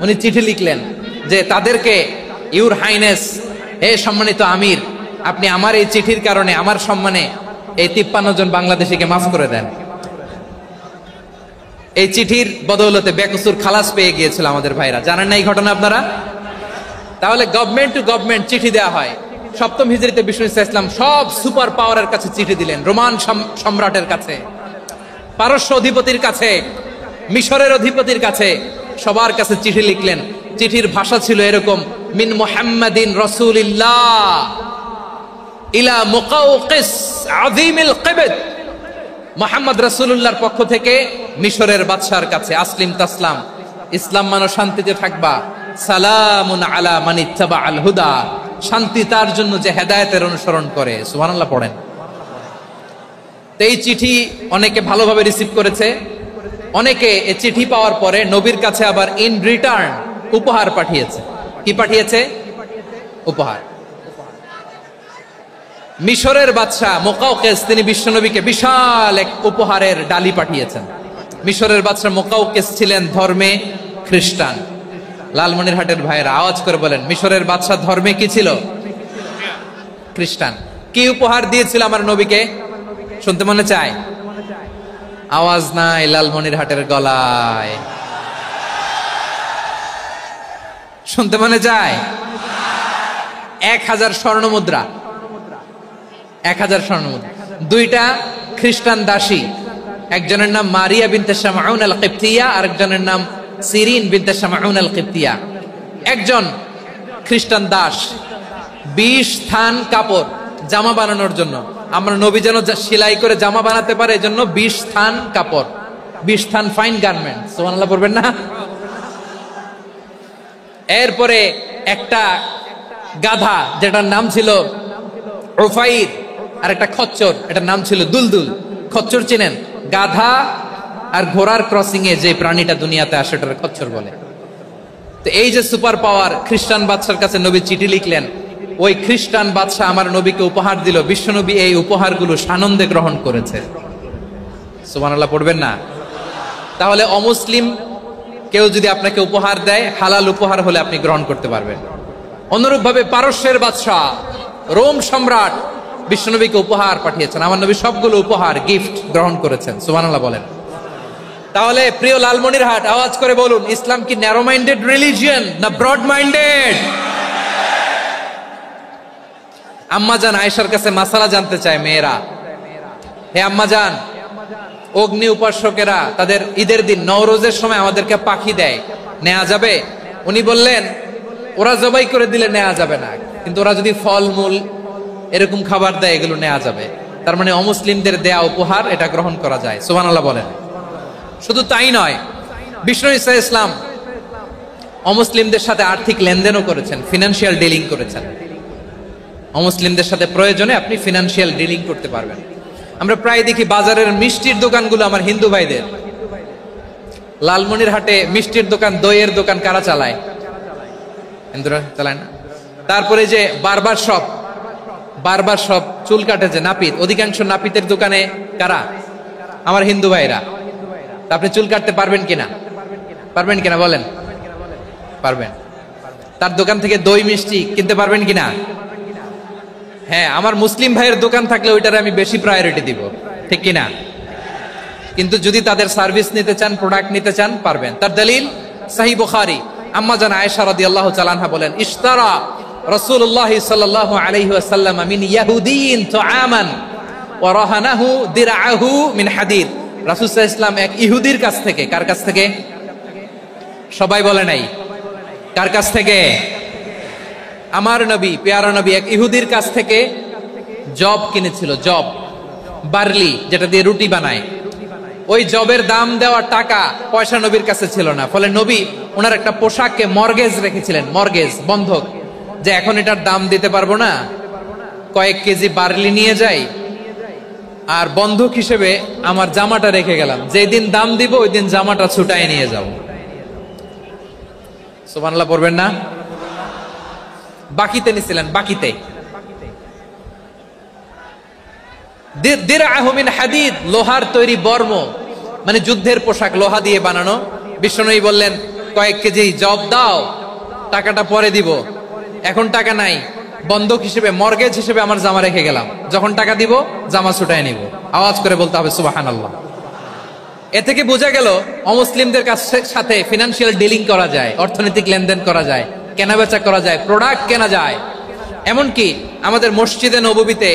উনি চিঠি লিখলেন যে তাদেরকে, ইউর হাইনেস, হে সম্মানিত আমির, আপনি আমার এই চিঠির কারণে আমার সম্মানে এই 53 জন বাংলাদেশিকে মাফ করে দেন। এই চিঠির বদৌলতে বেকসুর খালাস পেয়ে গিয়েছিল আমাদের ভাইরা, জানেন না এই ঘটনা আপনারা? তাহলে গভর্নমেন্ট টু গভর্নমেন্ট চিঠি দেওয়া হয়। সপ্তম হিজরিতে বিষ্ণু ইসলাম সব সুপার পাওয়ারের কাছে চিঠি দিলেন, রোমান সম্রাটের কাছে, পারস্য অধিপতির কাছে, মিশরের অধিপতির কাছে, সবার কাছে চিঠি লিখলেন। চিঠির ভাষা ছিল এরকম, মিন মুহাম্মাদিন রাসূলিল্লাহ ইলা মুকাওকিস আযীমিল কিবত, মুহাম্মদ রাসূলুল্লাহর পক্ষ থেকে মিশরের বাদশার কাছে, আসলিম তাসলাম, ইসলাম মানো শান্তিতে থাকবা, সালামুন আলা মান ইত্তাবাআল হুদা, শান্তি তার জন্য যে হেদায়েতের অনুসরণ করে। সুবহানাল্লাহ পড়েন। তো এই চিঠি অনেকে ভালোভাবে রিসিভ করেছে, অনেকে এই চিঠি পাওয়ার পরে নবীর কাছে আবার ইন রিটার্ন উপহার পাঠিয়েছে। কি পাঠিয়েছে? উপহার। মিশরের বাদশাহ মুকাওকিস তিনি বিশ্বনবীকে বিশাল এক উপহারের ডালি পাঠিয়েছেন। মিশরের বাদশাহ মুকাওকিস ছিলেন ধর্মে খ্রিস্টান। লালমনিরহাটের ভাইয়েরা আওয়াজ করে বলেন, মিশরের বাদশাহ ধর্মে কি ছিল? খ্রিস্টান। কি উপহার দিয়েছিল আমার নবীকে? শুনতে মনে চায়? আওয়াজ নাই লালমনিরহাটের গলায়, শুনতে মনে চায়? 1000 স্বর্ণ মুদ্রা, 1000 স্বর্ণ মুদ্রা। 2টা খ্রিস্টান দাসী, একজনের নাম মারিয়া বিনতে শামউন আল কিবতিয়া, আরেকজনের নাম সিরিন বিনতে শামউন আল কিবতিয়া। একজন খ্রিস্টান দাস 20 থান কাপড় জামা বানানোর জন্য, আমরা নবী যেন সেলাই করে জামা বানাতে পারে এজন্য 20 থান কাপড়, 20 থান ফাইন গার্মেন্ট, সুবহানাল্লাহ পড়বেন না? এরপরে একটা গাধা যেটার নাম ছিল উফাইর, আর একটা খচ্চর, এটার নাম ছিল দুলদুল। খচ্চর চিনেন? গাধা আর ঘোড়ার ক্রসিং এ যে প্রাণীটা দুনিয়াতে আসে ওটার খচ্চর বলে। তো এই যে সুপার পাওয়ার খ্রিস্টান বাদশার কাছে নবী চিঠি লিখলেন, ওই খ্রিস্টান বাদশা আমার নবীকে উপহার দিল, বিশ্বনবী এই উপহারগুলো সানন্দে গ্রহণ করেছে। সুবহানাল্লাহ পড়বেন না? তাহলে অমুসলিম কেউ যদি আপনাকে উপহার দেয়, হালাল উপহার হলে আপনি গ্রহণ করতে পারবেন। অনুরূপভাবে পারস্যের বাদশা, রোম সম্রাট বিশ্বনবীকে উপহার পাঠিয়েছেন, আমার নবী সবগুলো উপহার গিফট গ্রহণ করেছেন। সুবহানাল্লাহ বলেন। তাহলে প্রিয় লালমনিরহাট আওয়াজ করে বলুন, ইসলাম কি ন্যারো মাইন্ডেড রিলিজিয়ন না ব্রড মাইন্ডেড? আম্মাজান আয়েশার কাছে মাসালা জানতে চায় মেয়েরা, হে আম্মাজান, অগ্নি উপাসকেরা তাদের ঈদের দিন নওরোজের সময় আমাদেরকে পাখি দেয়, নেওয়া যাবে? উনি বললেন, ওরা জবাই করে দিলে নেওয়া যাবে না, কিন্তু ওরা যদি ফলমূল এরকম খাবার দেয় এগুলো নেওয়া যাবে। তার মানে অমুসলিমদের দেয়া উপহার এটা গ্রহণ করা যায়। সুবহানাল্লাহ বলেন। শুধু তাই নয়, বিষ্ণু ঈসা ইসলাম অমুসলিমদের সাথে আর্থিক লেনদেনও করেছেন, ফিনান্সিয়াল ডিলিং করেছেন। অমুসলিমদের সাথে প্রয়োজনে আপনি ফিনান্সিয়াল ডিলিং করতে পারবেন। আমরা প্রায় দেখি বাজারের মিষ্টির দোকানগুলো আমার হিন্দু ভাইদের। লালমনিরহাটে মিষ্টির দোকান, দইয়ের দোকান কারা চালায়? হিন্দুরা চালায় না? তারপরে যে বারবার শপ, চুল কাটে যে নাপিত, অধিকাংশ নাপিতের দোকানে কারা? আমার হিন্দু ভাইরা। আপনি চুল কাটতে পারবেন কিনা? পারবেন কিনা বলেন? পারবেন। তার দোকান থেকে দই মিষ্টি কিনতে পারবেন কিনা? হ্যাঁ, আমার মুসলিম ভাইয়ের দোকান থাকলে ওইটারে আমি বেশি প্রায়োরিটি দিব, ঠিক কিনা? কিন্তু যদি তাদের সার্ভিস নিতে চান, প্রোডাক্ট নিতে চান, পারবেন। তার দলিল সহিহ বুখারী, আম্মা জান আয়েশা রাদিয়াল্লাহু তাআলা আনহা বলেন, ইশতারা রাসূলুল্লাহ সাল্লাল্লাহু আলাইহি ওয়াসাল্লাম মিন ইয়াহুদিয়িন তুআমান ওয়া রাহানাহু দিরআহু মিন হাদিদ। রাসূল সাল্লাল্লাহু আলাইহি ওয়াসাল্লাম এক ইহুদির কাছ থেকে, কার কাছ থেকে? সবাই বলে নাই, কার কাছ থেকে? আমার নবী, পেয়ারা নবী এক ইহুদির কাছ থেকে জব কিনেছিল, জব, বার্লি, যেটা দিয়ে রুটি বানায়। ওই জবের দাম দেওয়া টাকা পয়সা নবীর কাছে ছিল না, ফলে নবী ওনার একটা পোশাককে মর্গেজ রেখেছিলেন, মর্গেজ, বন্ধক, যে এখন এটার দাম দিতে পারবো না, কয়েক কেজি বার্লি নিয়ে যাই আর বন্ধক হিসেবে আমার জামাটা রেখে গেলাম, যেই দিন দাম দিব ওই দিন জামাটা ছুটাই নিয়ে যাও। সুবহানাল্লাহ পড়বেন না? বাকিতে নিছিলেন, বাকিতে। দিরআহু মিন হাদিদ, লোহার তৈরি বর্ম, মানে যুদ্ধের পোশাক, লোহা দিয়ে বানানো। বিশ্বনবী বললেন, কয়েক কেজি জব দাও, টাকাটা পরে দিব, এখন টাকা নাই, বন্ধক হিসেবে, মর্গেজ হিসেবে আমার জামা রেখে গেলাম, যখন টাকা দিব জামা ছুটায় নিব। আওয়াজ করে বলতে হবে সুবহানাল্লাহ। এ থেকে বোঝা গেল অমুসলিমদের সাথে ফিনান্সিয়াল ডিলিং করা যায়, অর্থনৈতিক লেনদেন করা যায়, কেনাবেচা করা যায়, প্রোডাক্ট কেনা যায়। এমনকি আমাদের মসজিদে নববীতে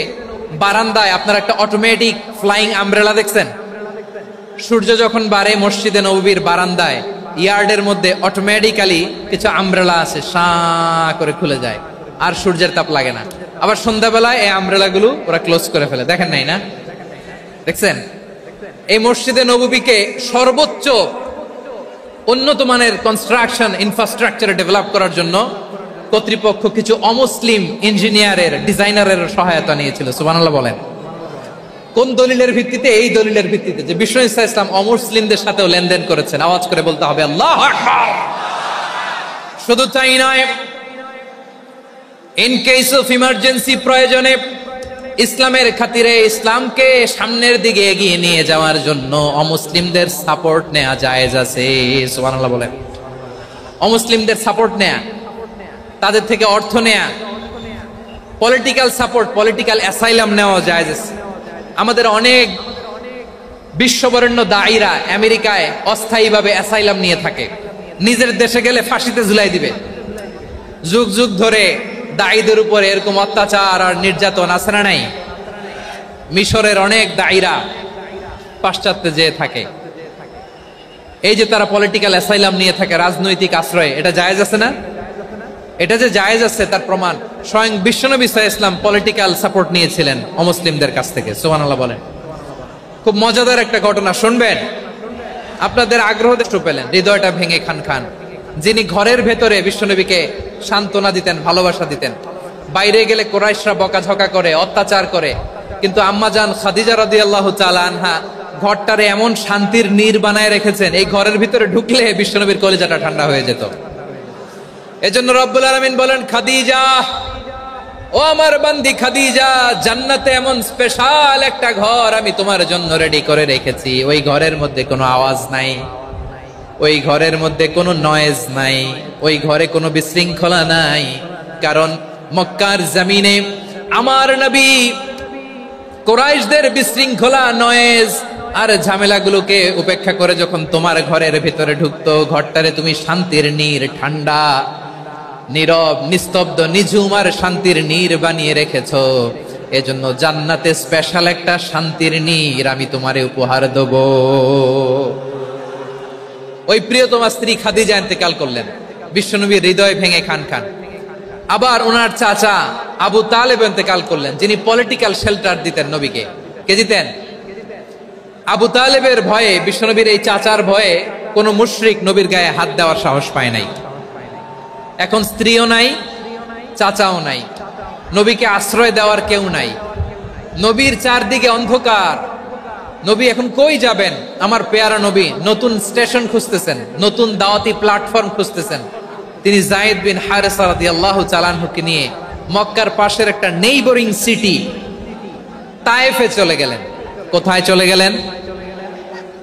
বারান্দায় আপনারা একটা অটোমেটিক ফ্লাইং আমব্রেলা দেখছেন? সূর্য যখন বাড়ে মসজিদে নববীর বারান্দায় ইয়ার্ডের মধ্যে অটোমেটিক্যালি কিছু আমব্রেলা আছে, সাঁ করে খুলে যায়, আর সূর্যের তাপ লাগে না। আবার সন্ধ্যাবেলায় এই আমব্রেলা গুলো ওরা ক্লোজ করে ফেলে, দেখেন নাই না? দেখছেন? এই মসজিদে নববীকে সর্বোচ্চ উন্নত মানের কনস্ট্রাকশন ইনফ্রাস্ট্রাকচারে ডেভেলপ করার জন্য কর্তৃপক্ষ কিছু অমুসলিম ইঞ্জিনিয়ারের, ডিজাইনারের সহায়তা নিয়েছিল। সুবহানাল্লাহ বলেন। কোন দলিলের ভিত্তিতে? এই দলিলের ভিত্তিতে যে বিষ্ণু ঈসা ইসলাম অমুসলিমদের সাথেও লেনদেন করেছেন। আওয়াজ করে বলতে হবে আল্লাহু আকবার। শুধু তাই নয়, ইন কেস অফ ইমার্জেন্সি, প্রয়োজনে ইসলামের খাতিরে, ইসলামকে সামনের দিকে এগিয়ে নিয়ে যাওয়ার জন্য অমুসলিমদের সাপোর্ট নেওয়া জায়েজ আছে। সুবহানাল্লাহ বলেন। অমুসলিমদের সাপোর্ট নেয়া, তাদের থেকে অর্থ নেয়া, পলিটিক্যাল সাপোর্ট, পলিটিক্যাল অ্যাসাইলাম নেওয়া জায়েজ আছে। আমাদের অনেক বিশ্ববরেণ্য দায়ীরা আমেরিকায় অস্থায়ীভাবে অ্যাসাইলাম নিয়ে থাকে, নিজের দেশে গেলে ফাঁসিতে ঝুলাই দিবে। যুগ যুগ ধরে দায়ীদের উপরে এরকম অত্যাচার আর নির্যাতন আছে না নাই? মিশরের অনেক দায়ীরা পাশ্চাত্যে যেয়ে থাকে, এই যে তারা পলিটিক্যাল অ্যাসাইলাম নিয়ে থাকে, রাজনৈতিক আশ্রয়, এটা জায়েজ আছে না? এটা যে জায়েজ আছে তার প্রমাণ স্বয়ং বিশ্বনবী সাল্লাল্লাহু আলাইহি ওয়াসাল্লাম পলিটিক্যাল সাপোর্ট নিয়েছিলেন অমুসলিমদের কাছ থেকে। সুবহানাল্লাহ বলেন। খুব মজাদার একটা ঘটনা শুনবেন, আপনাদের আগ্রহ দেখতে পেলেন, হৃদয়টা ভেঙে খান খান। যিনি ঘরের ভেতরে বিশ্বনবীকে সান্ত্বনা দিতেন, ভালোবাসা দিতেন, বাইরে গেলে কুরাইশরা বকাঝকা করে, অত্যাচার করে, কিন্তু আম্মা জান খাদিজা রাদিয়াল্লাহু তাআলা আনহা ঘরটারে এমন শান্তির নীর বানায় রেখেছেন, এই ঘরের ভিতরে ঢুকলে বিশ্বনবীর কলিজাটা ঠান্ডা হয়ে যেত। এজন্য রব্বুল আলামিন বলেন, খাদিজা, ও আমার বান্দি খাদিজা, জান্নাতে এমন স্পেশাল একটা ঘর আমি তোমার জন্য রেডি করে রেখেছি। ওই ঘরের মধ্যে কোনো আওয়াজ নাই, ওই ঘরের মধ্যে কোনো নয়েজ নাই, ওই ঘরে কোনো বিশৃঙ্খলা নাই। কারণ মক্কার জমিনে আমার নবী কুরাইশদের বিশৃঙ্খলা, নয়েজ আর ঝামেলাগুলোকে উপেক্ষা করে যখন তোমার ঘরের ভিতরে ঢুকতো, ঘরটারে তুমি শান্তির নীর, ঠান্ডা, নীরব, নিস্তব্ধ, নিঝুম আর শান্তির নীর বানিয়ে রেখেছো। এজন্য জান্নাতে স্পেশাল একটা শান্তির নীর আমি তোমারে উপহার দেব। ওই প্রিয়তমা স্ত্রী খাদিজা ইন্তেকাল করলেন, বিশ্বনবীর হৃদয় ভেঙে খান খান। আবার ওনার চাচা আবু তালেব ইন্তেকাল করলেন, যিনি পলিটিক্যাল শেল্টার দিতেন নবীকে। কে দিতেন? আবু তালেবের ভয়ে, বিশ্বনবীর এই চাচার ভয়ে কোনো মুশরিক নবীর গায়ে হাত দেওয়ার সাহস পায় নাই। এখন স্ত্রীও নাই, চাচাও নাই, নবীকে আশ্রয় দেওয়ার কেউ নাই, নবীর চারদিকে অন্ধকার। নবী এখন কই যাবেন? আমার পেয়ারা নবী নতুন স্টেশন খুঁজতেছেন, নতুন দাওয়াতি প্ল্যাটফর্ম খুঁজতেছেন। তিনি যায়েদ বিন হারেসা রাদিয়াল্লাহু তাআলা আনহুকে নিয়ে মক্কার পাশের একটা নেইবরিং সিটি তায়েফে চলে গেলেন। কোথায় চলে গেলেন?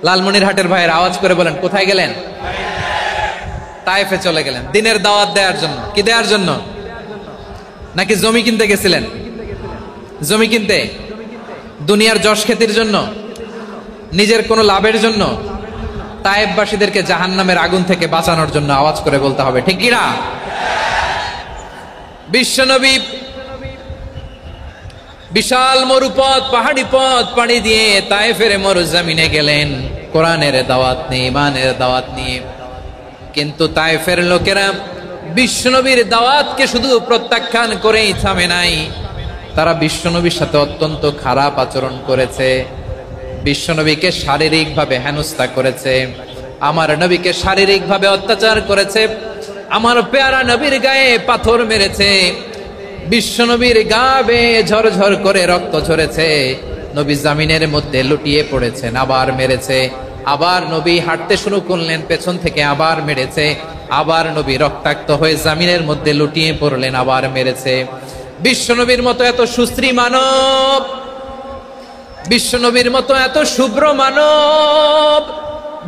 লালমনিরহাটের ভাইয়ের আওয়াজ করে বলেন, কোথায় গেলেন? তায়েফে চলে গেলেন দিনের দাওয়াত দেওয়ার জন্য। কি দেওয়ার জন্য? নাকি জমি কিনতে গেছিলেন? জমি কিনতে, দুনিয়ার যশ খ্যাতির জন্য, নিজের কোনো লাভের জন্য? তায়েফবাসীদেরকে জাহান্নামের আগুন থেকে বাঁচানোর জন্য। আওয়াজ করে বলতে হবে ঠিক কি না? বিশ্বনবী বিশাল মরুপথ, পাহাড়ি পথ পাড়ি দিয়ে তায়েফের মরুজমিনে গেলেন কোরআনের দাওয়াত নিয়ে, ইমানের দাওয়াত নিয়ে। কিন্তু তায়েফের লোকেরা বিশ্বনবীর দাওয়াতকে শুধু প্রত্যাখ্যান করেই থামে নাই, তারা বিশ্বনবীর সাথে অত্যন্ত খারাপ আচরণ করেছে। বিশ্বনবীকে শারীরিকভাবে হেনস্থা করেছে, আমার নবীকে শারীরিকভাবে অত্যাচার করেছে, আমার পেয়ারা নবীর গায়ে পাথর মেরেছে, বিশ্বনবীর গা বেয়ে ঝরঝর করে রক্ত ঝরেছে, নবী জামিনের মধ্যে লুটিয়ে পড়েছেন, আবার মেরেছে, আবার নবী হাঁটতে শুরু করলেন, পেছন থেকে আবার মেরেছে, আবার নবী রক্তাক্ত হয়ে জামিনের মধ্যে লুটিয়ে পড়লেন, আবার মেরেছে। বিশ্বনবীর মতো এত সুশ্রী মানব, বিশ্বনবীর মতো এত শুভ্র মানব,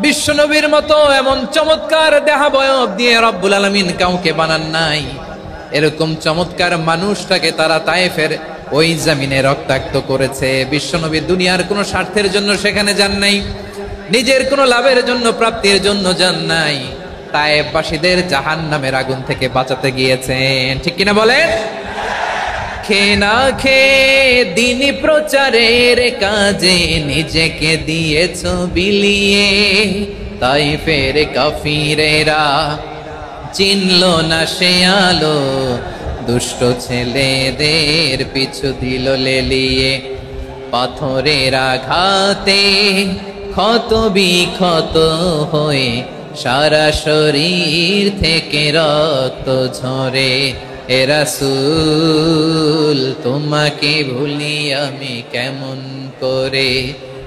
বিশ্বনবীর মতো এমন চমৎকার দেহাবয়ব দিয়ে রব্বুল আলামিন কাউকে বানান নাই। এরকম চমৎকার মানুষটাকে তারা তায়েফের ওই জমিনে রক্তাক্ত করেছে। বিশ্বনবী দুনিয়ার কোনো স্বার্থের জন্য সেখানে যান নাই, নিজের কোনো লাভের জন্য, প্রাপ্তির জন্য যান নাই, তায়েফবাসীদের জাহান্নামের আগুন থেকে বাঁচাতে গিয়েছেন। ঠিক কিনা বলেন? খেয়ে না খেয়ে দিন প্রচারের কাজে নিজেকে দিয়েছ বিলিয়ে, তায়েফের কাফিরেরা চিনল না সে আলো, দুষ্ট ছেলেদের পিছু দিল লেলিয়ে, পাথরের আঘাতে ক্ষত বিক্ষত হয়ে সারা শরীর থেকে রক্ত ঝরে। হে রাসূল তোমাকে ভুলি আমি কেমন করে,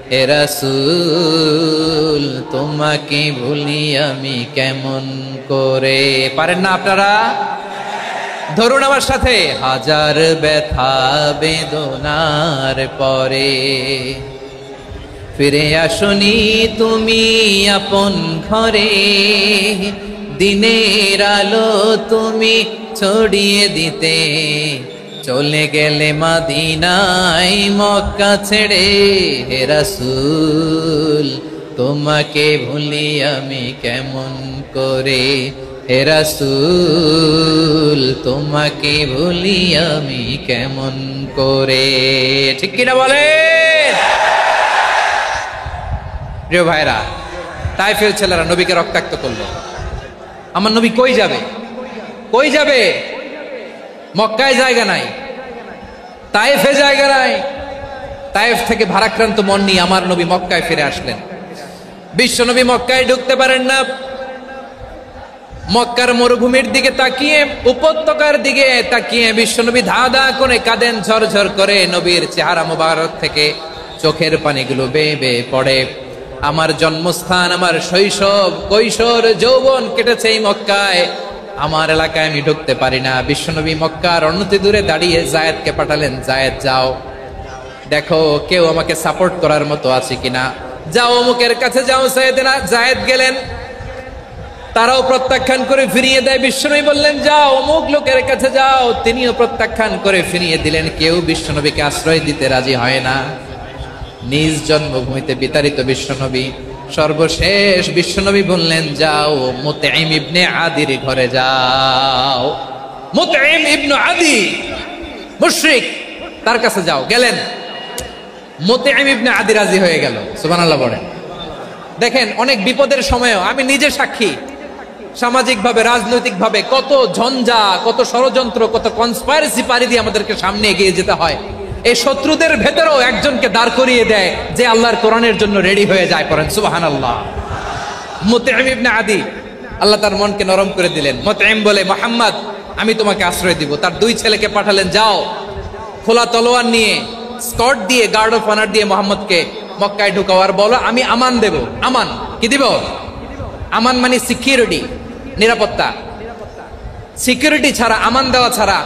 হে রাসূল তোমাকে ভুলি আমি কেমন করে। পারেন না আপনারা? ধরুন আমার সাথে, হাজার ব্যথা বেদনার পরে ফিরে আসনি তুমি আপন ঘরে, দিনের আলো তুমি ছড়িয়ে দিতে, চলে গেলে মদিনায় মক্কা ছেড়ে। হে রাসূল তোমাকে ভুলি আমি কেমন করে, হে রাসূল তোমাকে ভুলি আমি কেমন করে। ঠিক কিনা বলেন? প্রিয় ভাইরা, তায়েফের ছেলেরা নবীকে রক্তাক্ত করলো। আমার নবী কই যাবে? কই যাবে? মক্কায় জায়গা নাই, তায়েফে জায়গা নাই। তায়েফ থেকে ভারাক্রান্ত মন নিয়ে আমার নবী মক্কায় ফিরে আসলেন। বিশ্ব নবী মক্কায় ঢুকতে পারেন না। মক্কার মরুভূমির দিকে তাকিয়ে, উপত্যকার দিকে তাকিয়ে বিশ্বনবী ধা ধা করে কাঁদেন, ঝরঝর করে নবীর চেহারা মোবারক থেকে চোখের পানিগুলো বেয়ে বেয়ে পড়ে। আমার জন্মস্থান, আমার শৈশব, কৈশোর, যৌবন কেটেছে এই মক্কায়, আমার এলাকায় আমি ঢুকতে পারি না। বিশ্বনবী মক্কার অনতি দূরে দাঁড়িয়ে জায়েদকে পাঠালেন, জায়েদ যাও দেখো কেউ আমাকে সাপোর্ট করার মতো আছে কিনা, যাও অমুকের কাছে যাও। জায়েদ গেলেন, তারাও প্রত্যাখ্যান করে ফিরিয়ে দেয়। বিশ্বনবী বললেন যাও অমুক লোকের কাছে যাও, তিনিও প্রত্যাখ্যান করে ফিরিয়ে দিলেন। কেউ বিশ্বনবীকে আশ্রয় দিতে রাজি হয় না। নিজ জন্মভূমিতে বিতাড়িত বিশ্বনবী, সর্বশেষ বিশ্বনবী বললেন যাও মুতঈম ইবনে আদির ঘরে যাও। মুতঈম ইবনে আদি মুশরিক, তার কাছে যাও। গেলেন, মুতঈম ইবনে আদি রাজি হয়ে গেল। সুবহানাল্লাহ বলেন। দেখেন, অনেক বিপদের সময়ও আমি নিজে সাক্ষী, সামাজিকভাবে, রাজনৈতিকভাবে কত ঝঞ্ঝা, কত ষড়যন্ত্র, কত কনস্পাইরেসি পাড়ি দিয়ে আমাদেরকে সামনে এগিয়ে যেতে হয়। এই শত্রুদের ভেতরেও একজনকে দাঁড় করিয়ে দেয় যে আল্লাহর কোরআনের জন্য রেডি হয়ে যায়। পড়েন সুবহানাল্লাহ। মুতঈম ইবনে আদি, আল্লাহ তার মনকে নরম করে দিলেন। মুতঈম বলে, মুহাম্মদ আমি তোমাকে আশ্রয় দিব। তার দুই ছেলেকে পাঠালেন, যাও খোলা তলোয়ার নিয়ে, স্কট দিয়ে, গার্ড অফ অনার দিয়ে মুহাম্মদকে মক্কায় ঢুকাও, আর বলো আমি আমান দেব। আমান কি দিব? আমান মানে সিকিউরিটি, নিরাপত্তা। সিকিউরিটি ছাড়া, আমান দেওয়া ছাড়া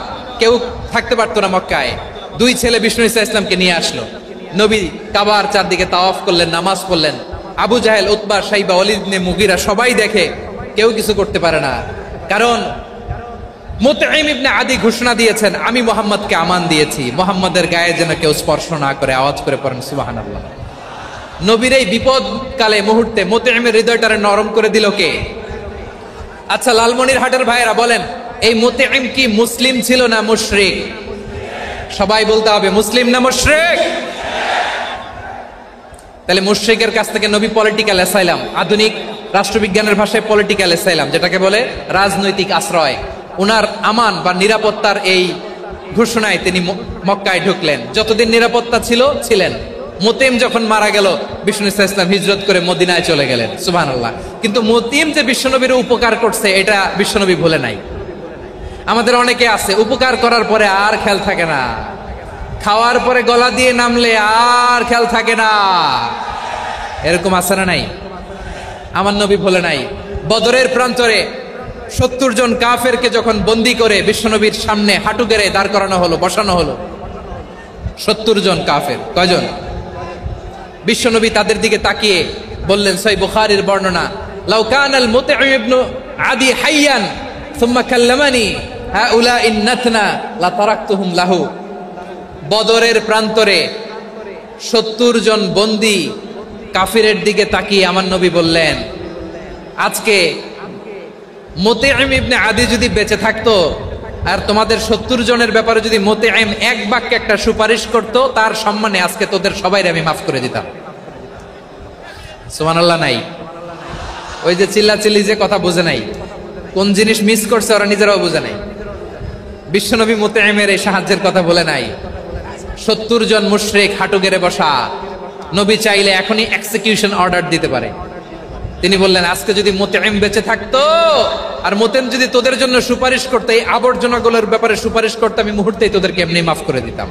কেউ থাকতে পারতো না মক্কায়। দুই ছেলে বিষ্ণু ঈসা ইসলামকে নিয়ে আসলো। নবী কাবার চারদিকে তাওয়াফ করলেন, নামাজ পড়লেন। আবু জাহেল, উতবা, শাইবা, ওয়ালিদ ইবনে মুগিরা সবাই দেখে কেউ কিছু করতে পারে না। কারণ মুতঈম ইবনে আদি ঘোষণা দিয়েছেন, আমি মুহাম্মদকে আমান দিয়েছি, মুহাম্মাদের গায়ে যেন কেউ স্পর্শ না করে। আওয়াজ করে পড়েন সুবহানাল্লাহ। নবীর এই বিপদকালে মুহূর্তে মুতঈমের হৃদয়টারে নরম করে দিল কে? আচ্ছা, লালমনিরহাটের ভাইয়েরা বলেন, এই মুতঈম কি মুসলিম ছিল না মুশরিক? সবাই বলতে হবে, মুসলিম না মুশরিক? তাহলে মুশরিকের কাছ থেকে নবী পলিটিক্যাল অ্যাসাইলাম, আধুনিক রাষ্ট্রবিজ্ঞানের ভাষায় পলিটিক্যাল অ্যাসাইলাম, যেটাকে বলে রাজনৈতিক আশ্রয়, উনার আমান বা নিরাপত্তার এই ঘোষণায় তিনি মক্কায় ঢুকলেন। যতদিন নিরাপত্তা ছিল ছিলেন। মুতঈম যখন মারা গেল, বিষ্ণু ইসলাম হিজরত করে মদিনায় চলে গেলেন। সুবহানাল্লাহ। কিন্তু মুতঈম যে বিশ্বনবীর উপকার করছে এটা বিশ্বনবী ভুলে নাই। আমাদের অনেকে আছে উপকার করার পরে আর খেয়াল থাকে না, খাওয়ার পরে গলা দিয়ে নামলে আর খেয়াল থাকে না। এরকম আছে না নাই? আমার নবী ভুলে নাই। বদরের প্রান্তরে 70 জন কাফেরকে যখন বন্দী করে বিশ্বনবীর সামনে হাঁটু গেড়ে দাঁড় করানো হলো, বসানো হলো, 70 জন কাফের। কয়জন? বিশ্বনবী তাদের দিকে তাকিয়ে বললেন, সহিহ বুখারীর বর্ণনা, লাউ কানাল মুতঈম ইবনে আদি হাইয়ান সুম্মা কাল্লামানি হাউলাইন নাতনা লা তারাকতুহুম লাহু। বদরের প্রান্তরে 70 জন বন্দী কাফিরের দিকে তাকিয়ে আমার নবী বললেন, আজকে মুতঈম ইবনে আদি যদি বেঁচে থাকতো আর তোমাদের 70 জনের ব্যাপারে যদি মুতঈম এক বাক্যে একটা সুপারিশ করত, তার সম্মানে আজকে তোদের সবাইকে আমি মাফ করে দিতাম। সুবহানাল্লাহ। নাই ওই যে চিল্লাচিল্লি যে কথা বুঝে নাই, কোন জিনিস মিস করছে ওরা নিজেরাও বুঝে নাই। বিশ্বনবী মুতঈমের এই সাহায্যের কথা বলে নাই। 70 জন মুশরিক হাঁটু গেড়ে বসা, নবী চাইলে এখনই এক্সিকিউশন অর্ডার দিতে পারে। তিনি বললেন, আজকে যদি মুতঈম বেঁচে থাকতো আর মুতঈম যদি তোদের জন্য সুপারিশ করতে, এই আবর্জনাগুলোর ব্যাপারে সুপারিশ করতে, আমি মুহূর্তেই তোদেরকে এমনি মাফ করে দিতাম।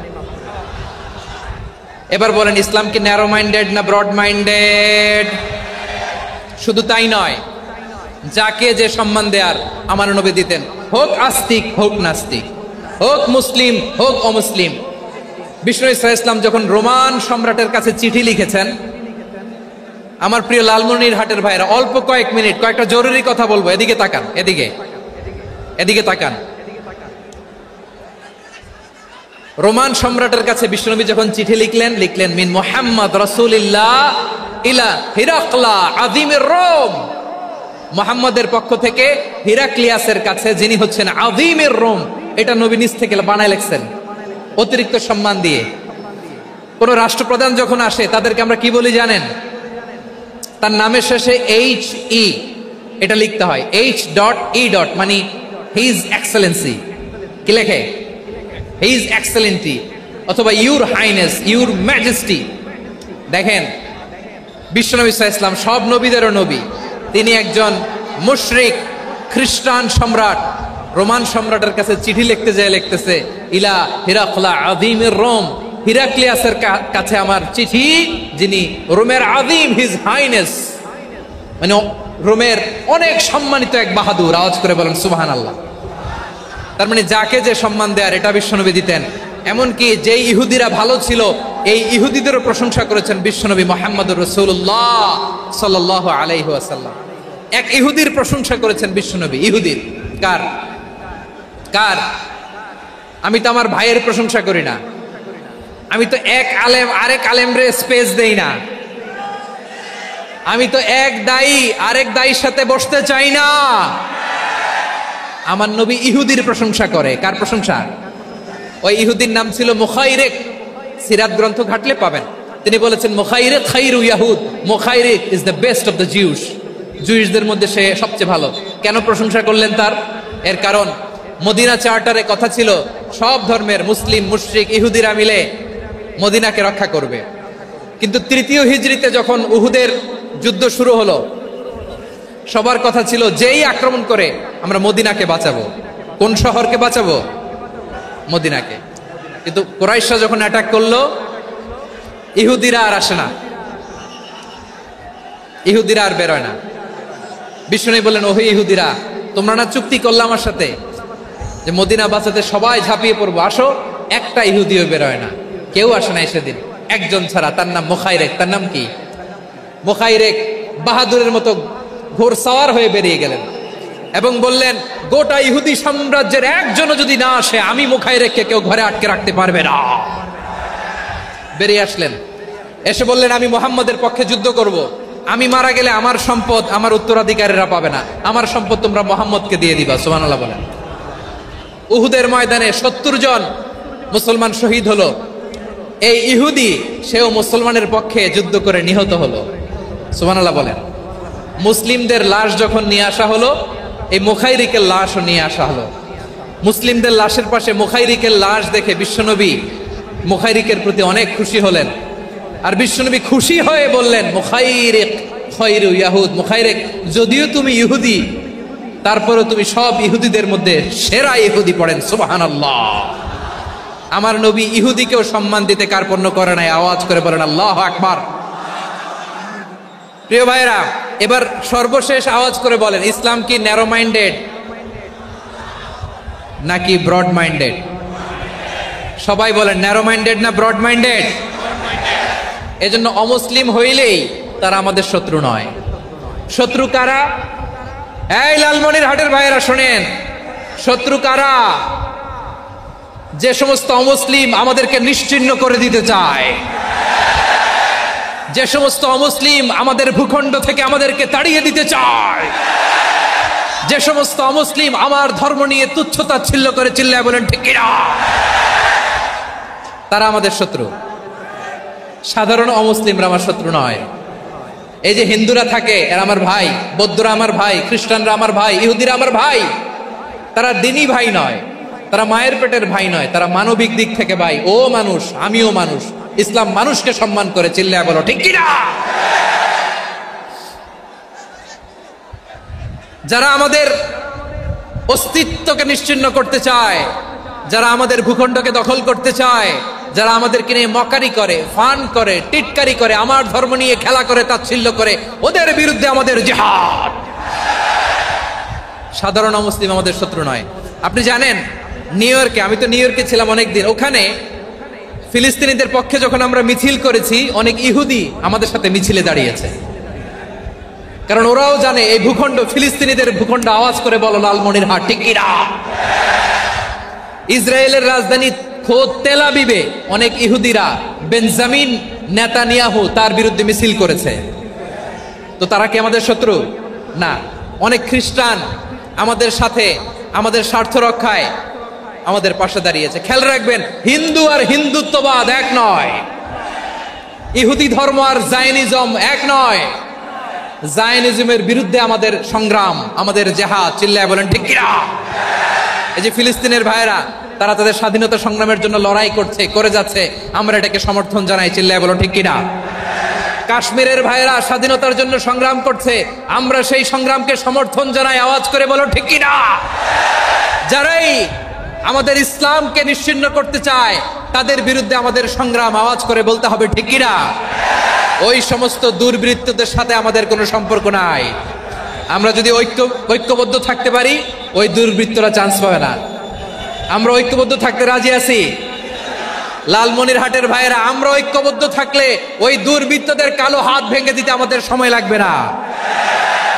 এবার বলেন, ইসলাম কি ন্যারো মাইন্ডেড না ব্রড মাইন্ডেড? শুধু তাই নয়, যাকে যে সম্মান দেয়ার আমার নবী দিতেন, হোক আস্তিক হোক নাস্তিক, হোক মুসলিম হোক অমুসলিম। বিষ্ণু ইসলাম যখন রোমান সম্রাটের কাছে চিঠি লিখেছেন, আমার প্রিয় লালমনিরহাটের ভাইরা, অল্প কয়েক মিনিট কয়েকটা জরুরি কথা বলবো। এদিকে তাকান, এদিকে তাকান। রোমান সম্রাটের কাছে বিশ্বনবী যখন চিঠি লিখলেন মিন মুহাম্মদ রাসূলিল্লাহ ইলা হিরাকলা আযীমির রোম। মুহাম্মদের পক্ষ থেকে হিরাক্লিয়াসের কাছে, যিনি হচ্ছেন আযীমির রোম। এটা নবী নিজ থেকে বানায় লিখছেন, অতিরিক্ত সম্মান দিয়ে। কোন রাষ্ট্রপ্রধান যখন আসে তাদেরকে আমরা কি বলি জানেন? তার নামের শেষে HE এটা লিখতে হয়, H.E. মানে হিজ এক্সেলেন্সি। কি লেখে? হিজ এক্সেলেন্টি, অথবা ইউর হাইনেস, ইউর ম্যাজেস্টি। দেখেন, বিশ্বনবী সাল্লাল্লাহু আলাইহি ওয়াসাল্লাম সব নবীদেরও নবী। তিনি একজন মুশরিক খ্রিস্টান সম্রাট রোমান সম্রাটের কাছে চিঠি লিখতে যায়, লিখতেছে, ইলা হিরাকলা আযীমির রোম। হিরাক্লিয়াসের কাছে আমার চিঠি, যিনি রোমের আযীম, হিজ হাইনেস, মানে রোমের অনেক সম্মানিত এক বাহাদুর। আওয়াজ করে বলেন সুবহানাল্লাহ। তার মানে যাকে যে সম্মান দেয়ার এটা বিশ্বনবী দিতেন। এমনকি যেই ইহুদিরা ভালো ছিল, এই ইহুদিদেরও প্রশংসা করেছেন বিশ্বনবী মুহাম্মদুর রাসূলুল্লাহ সাল্লাল্লাহু আলাইহি ওয়াসাল্লাম। এক ইহুদির প্রশংসা করেছেন বিশ্বনবী। ইহুদির কার? আমি তো আমার ভাইয়ের প্রশংসা করি না, আমি তো এক আলেম আরেক আলেমরে স্পেস দেই না, আমি তো এক দায়ী আরেক দায়ীর সাথে বসতে চাই না। আমার নবী ইহুদির প্রশংসা করে। কার প্রশংসা? ওই ইহুদির নাম ছিল মুখাইরিক। সিরাত গ্রন্থ ঘাটলে পাবেন। তিনি বলেছেন, মুখাইরিক খাইরু ইয়াহুদ, Mukhayriq is the best of the Jews. জুইশদের মধ্যে সে সবচেয়ে ভালো। কেন প্রশংসা করলেন তার? এর কারণ মদিনা চার্টারে কথা ছিল, সব ধর্মের মুসলিম মুশরিক ইহুদিরা মিলে মদিনাকে রক্ষা করবে। কিন্তু 3য় হিজরিতে যখন উহুদের যুদ্ধ শুরু হলো, সবার কথা ছিল, যেই আক্রমণ করে আমরা মদিনাকে বাঁচাবো। কোন শহরকে বাঁচাবো? মদিনাকে। কিন্তু কুরাইশরা যখন অ্যাটাক করলো, ইহুদিরা আর আসে না, ইহুদিরা আর বেরোয় না। বিষ্ণু বললেন, ওহে ইহুদিরা, তোমরা না চুক্তি করলে আমার সাথে যে মদিনা বাঁচাতে সবাই ঝাঁপিয়ে পড়বো, আসো। একটা ইহুদিও বেরোয় না, কেউ আসে না সেদিন, একজন ছাড়া। তার নাম মুখাইরেক। তার নাম কি? মুখাইরেক বাহাদুরের মতো ঘোড়সাওয়ার হয়ে বেরিয়ে গেলেন এবং বললেন, গোটা ইহুদি সাম্রাজ্যের একজনও যদি না আসে, আমি মুখাইরেককে কেউ ঘরে আটকে রাখতে পারবে না। বেরিয়ে আসলেন, এসে বললেন, আমি মুহাম্মদের পক্ষে যুদ্ধ করব। আমি মারা গেলে আমার সম্পদ আমার উত্তরাধিকারীরা পাবে না, আমার সম্পদ তোমরা মুহাম্মদকে দিয়ে দিবা। সুবহানাল্লাহ বলেন। উহুদের ময়দানে 70 জন মুসলমান শহীদ হলো। এই ইহুদি সেও মুসলমানের পক্ষে যুদ্ধ করে নিহত হলো। সুবহানাল্লাহ বলেন। মুসলিমদের লাশ যখন নিয়ে আসা হলো, এই মুখাইরিকের লাশও নিয়ে আসা হলো। মুসলিমদের লাশের পাশে মুখাইরিকের লাশ দেখে বিশ্বনবী মুখাইরিকের প্রতি অনেক খুশি হলেন। আর বিশ্বনবী খুশি হয়ে বললেন, মুখাইরিক খায়রু ইয়াহুদ, মুখাইরিক যদিও তুমি ইহুদি, তারপরেও তুমি সব ইহুদিদের মধ্যে সেরা ইহুদি। পড়েন সুবহানাল্লাহ। আমার নবী ইহুদিকেও সম্মান দিতে কার্পণ্য করে নাই। আওয়াজ করে বলেন আল্লাহু আকবার। প্রিয় ভাইরা, এবার সর্বশেষ আওয়াজ করে বলেন, ইসলাম কি ন্যারো মাইন্ডেড নাকি ব্রড মাইন্ডেড? সবাই বলেন, ন্যারো মাইন্ডেড না ব্রড মাইন্ডেড? এজন্য অমুসলিম হইলেই তারা আমাদের শত্রু নয়। শত্রু কারা? এই লালমনিরহাটের ভাইয়েরা শোনেন, শত্রু কারা? যে সমস্ত অমুসলিম আমাদেরকে নিশ্চিহ্ন করে দিতে চায়, যে সমস্ত অমুসলিম আমাদের ভূখণ্ড থেকে আমাদেরকে তাড়িয়ে দিতে চায়, যে সমস্ত অমুসলিম আমার ধর্ম নিয়ে তুচ্ছতাচ্ছিল্য করে চিল্লায় বলেন ঠিক কিনা, তারা আমাদের শত্রু। সাধারণ অমুসলিমরা আমার শত্রু নয়। এই যে হিন্দুরা থাকে, এরা আমার ভাই, বৌদ্ধরা আমার ভাই, খ্রিস্টানরা আমার ভাই, ইহুদিরা আমার ভাই। তারা দিনই ভাই নয়, তারা মায়ের পেটের ভাই নয়, তারা মানবিক দিক থেকে ভাই। ও মানুষ, আমিও মানুষ। ইসলাম মানুষকে সম্মান করে, চিল্লায় বলো ঠিক কিনা। যারা আমাদের অস্তিত্বকে নিশ্চিহ্ন করতে চায়, যারা আমাদের ভূখণ্ডকে দখল করতে চায়, যারা আমাদেরকে নিয়ে মকারি করে, ফান করে, টিটকারি করে, আমার ধর্ম নিয়ে খেলা করে, তাচ্ছিল্য করে, ওদের বিরুদ্ধে আমাদের জিহাদ। সাধারণ মুসলিম আমাদের শত্রু নয়। আপনি জানেন, নিউ ইয়র্কে, আমি তো নিউ ইয়র্কে ছিলাম অনেকদিন, ওখানে ফিলিস্তিনিদের পক্ষে যখন আমরা মিছিল করেছি, অনেক ইহুদি আমাদের সাথে মিছিলে দাঁড়িয়েছে। কারণ ওরাও জানে এই ভূখণ্ড ফিলিস্তিনিদের ভূখণ্ড। আওয়াজ করে বলো লালমনিরহাট ঠিক কিনা। ইসরায়েলের রাজধানী খোদ তেল আবিবে অনেক ইহুদিরা বেঞ্জামিন নেতানিয়াহু তার বিরুদ্ধে মিছিল করেছে। তো তারা কি আমাদের শত্রু? না। অনেক খ্রিস্টান আমাদের সাথে আমাদের স্বার্থ রক্ষায় আমাদের পাশে দাঁড়িয়েছে। খেয়াল রাখবেন, হিন্দু আর হিন্দুত্ববাদ এক নয়, ইহুদি ধর্ম আর জায়নিজম এক নয়। জায়নিজমের বিরুদ্ধে আমাদের সংগ্রাম, আমাদের জেহাদ, চিল্লায় বলেন ঠিক কিনা। এই যে ফিলিস্তিনের ভাইরা, তারা তাদের স্বাধীনতা সংগ্রামের জন্য লড়াই করছে, করে যাচ্ছে, আমরা এটাকে সমর্থন জানাই, চিল্লায় বলো ঠিক কিনা। কাশ্মীরের ভাইরা স্বাধীনতার জন্য সংগ্রাম করছে, আমরা সেই সংগ্রামকে সমর্থন জানাই, আওয়াজ করে বলো ঠিক কিনা। যারাই আমাদের ইসলামকে নিশ্চিহ্ন করতে চায়, তাদের বিরুদ্ধে আমাদের সংগ্রাম, আওয়াজ করে বলতে হবে ঠিক কিনা। ওই সমস্ত দুর্বৃত্তদের সাথে আমাদের কোনো সম্পর্ক নাই। আমরা যদি ঐক্যবদ্ধ থাকতে পারি, ওই দুর্বৃত্তরা চান্স পাবে না। আমরা ঐক্যবদ্ধ থাকতে রাজি আছি। লালমনিরহাটের ভাইয়েরা, আমরা ঐক্যবদ্ধ থাকলে ওই দুর্বৃত্তদের কালো হাত ভেঙে দিতে আমাদের সময় লাগবে না।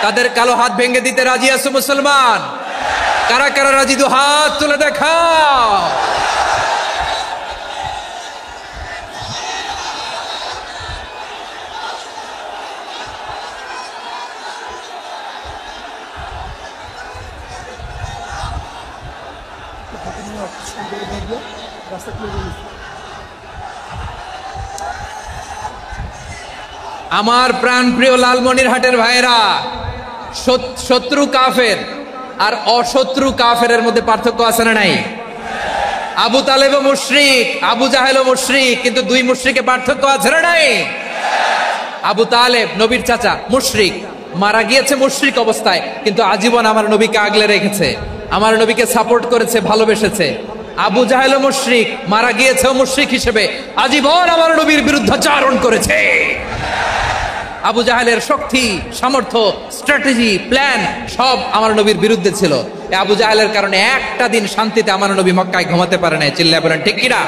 তাদের কালো হাত ভেঙে দিতে রাজি আছো মুসলমান? কারা কারা রাজি? দু হাত তুলে দেখাও। আমার প্রাণ প্রিয় লালমনিরহাটের ভাইরা, শত্রু কাফের আর অশত্রু কাফেরের মধ্যে পার্থক্য আছে না নাই? আবু তালেবও মুশরিক, আবু জাহেলও মুশরিক, কিন্তু দুই মুশরিকে পার্থক্য আছে না নাই? আবু তালেব নবীর চাচা, মুশরিক, মারা গিয়েছে মুশরিক অবস্থায়, কিন্তু আজীবন আমার নবীকে আগলে রেখেছে, আমার নবীকে সাপোর্ট করেছে, ভালোবেসেছে। আবু জাহেলও মুশরিক, মারা গিয়েছেও মুশরিক হিসেবে, আজীবন আমার নবীর বিরুদ্ধাচারণ করেছে। আবু জাহেলের শক্তি, সামর্থ্য, স্ট্র্যাটেজি, প্ল্যান সব আমার নবীর বিরুদ্ধে ছিল। আবু জাহেলের কারণে একটা দিন শান্তিতে আমার নবী মক্কায় ঘুমাতে পারে নাই, চিল্লায় বলেন ঠিক কিনা।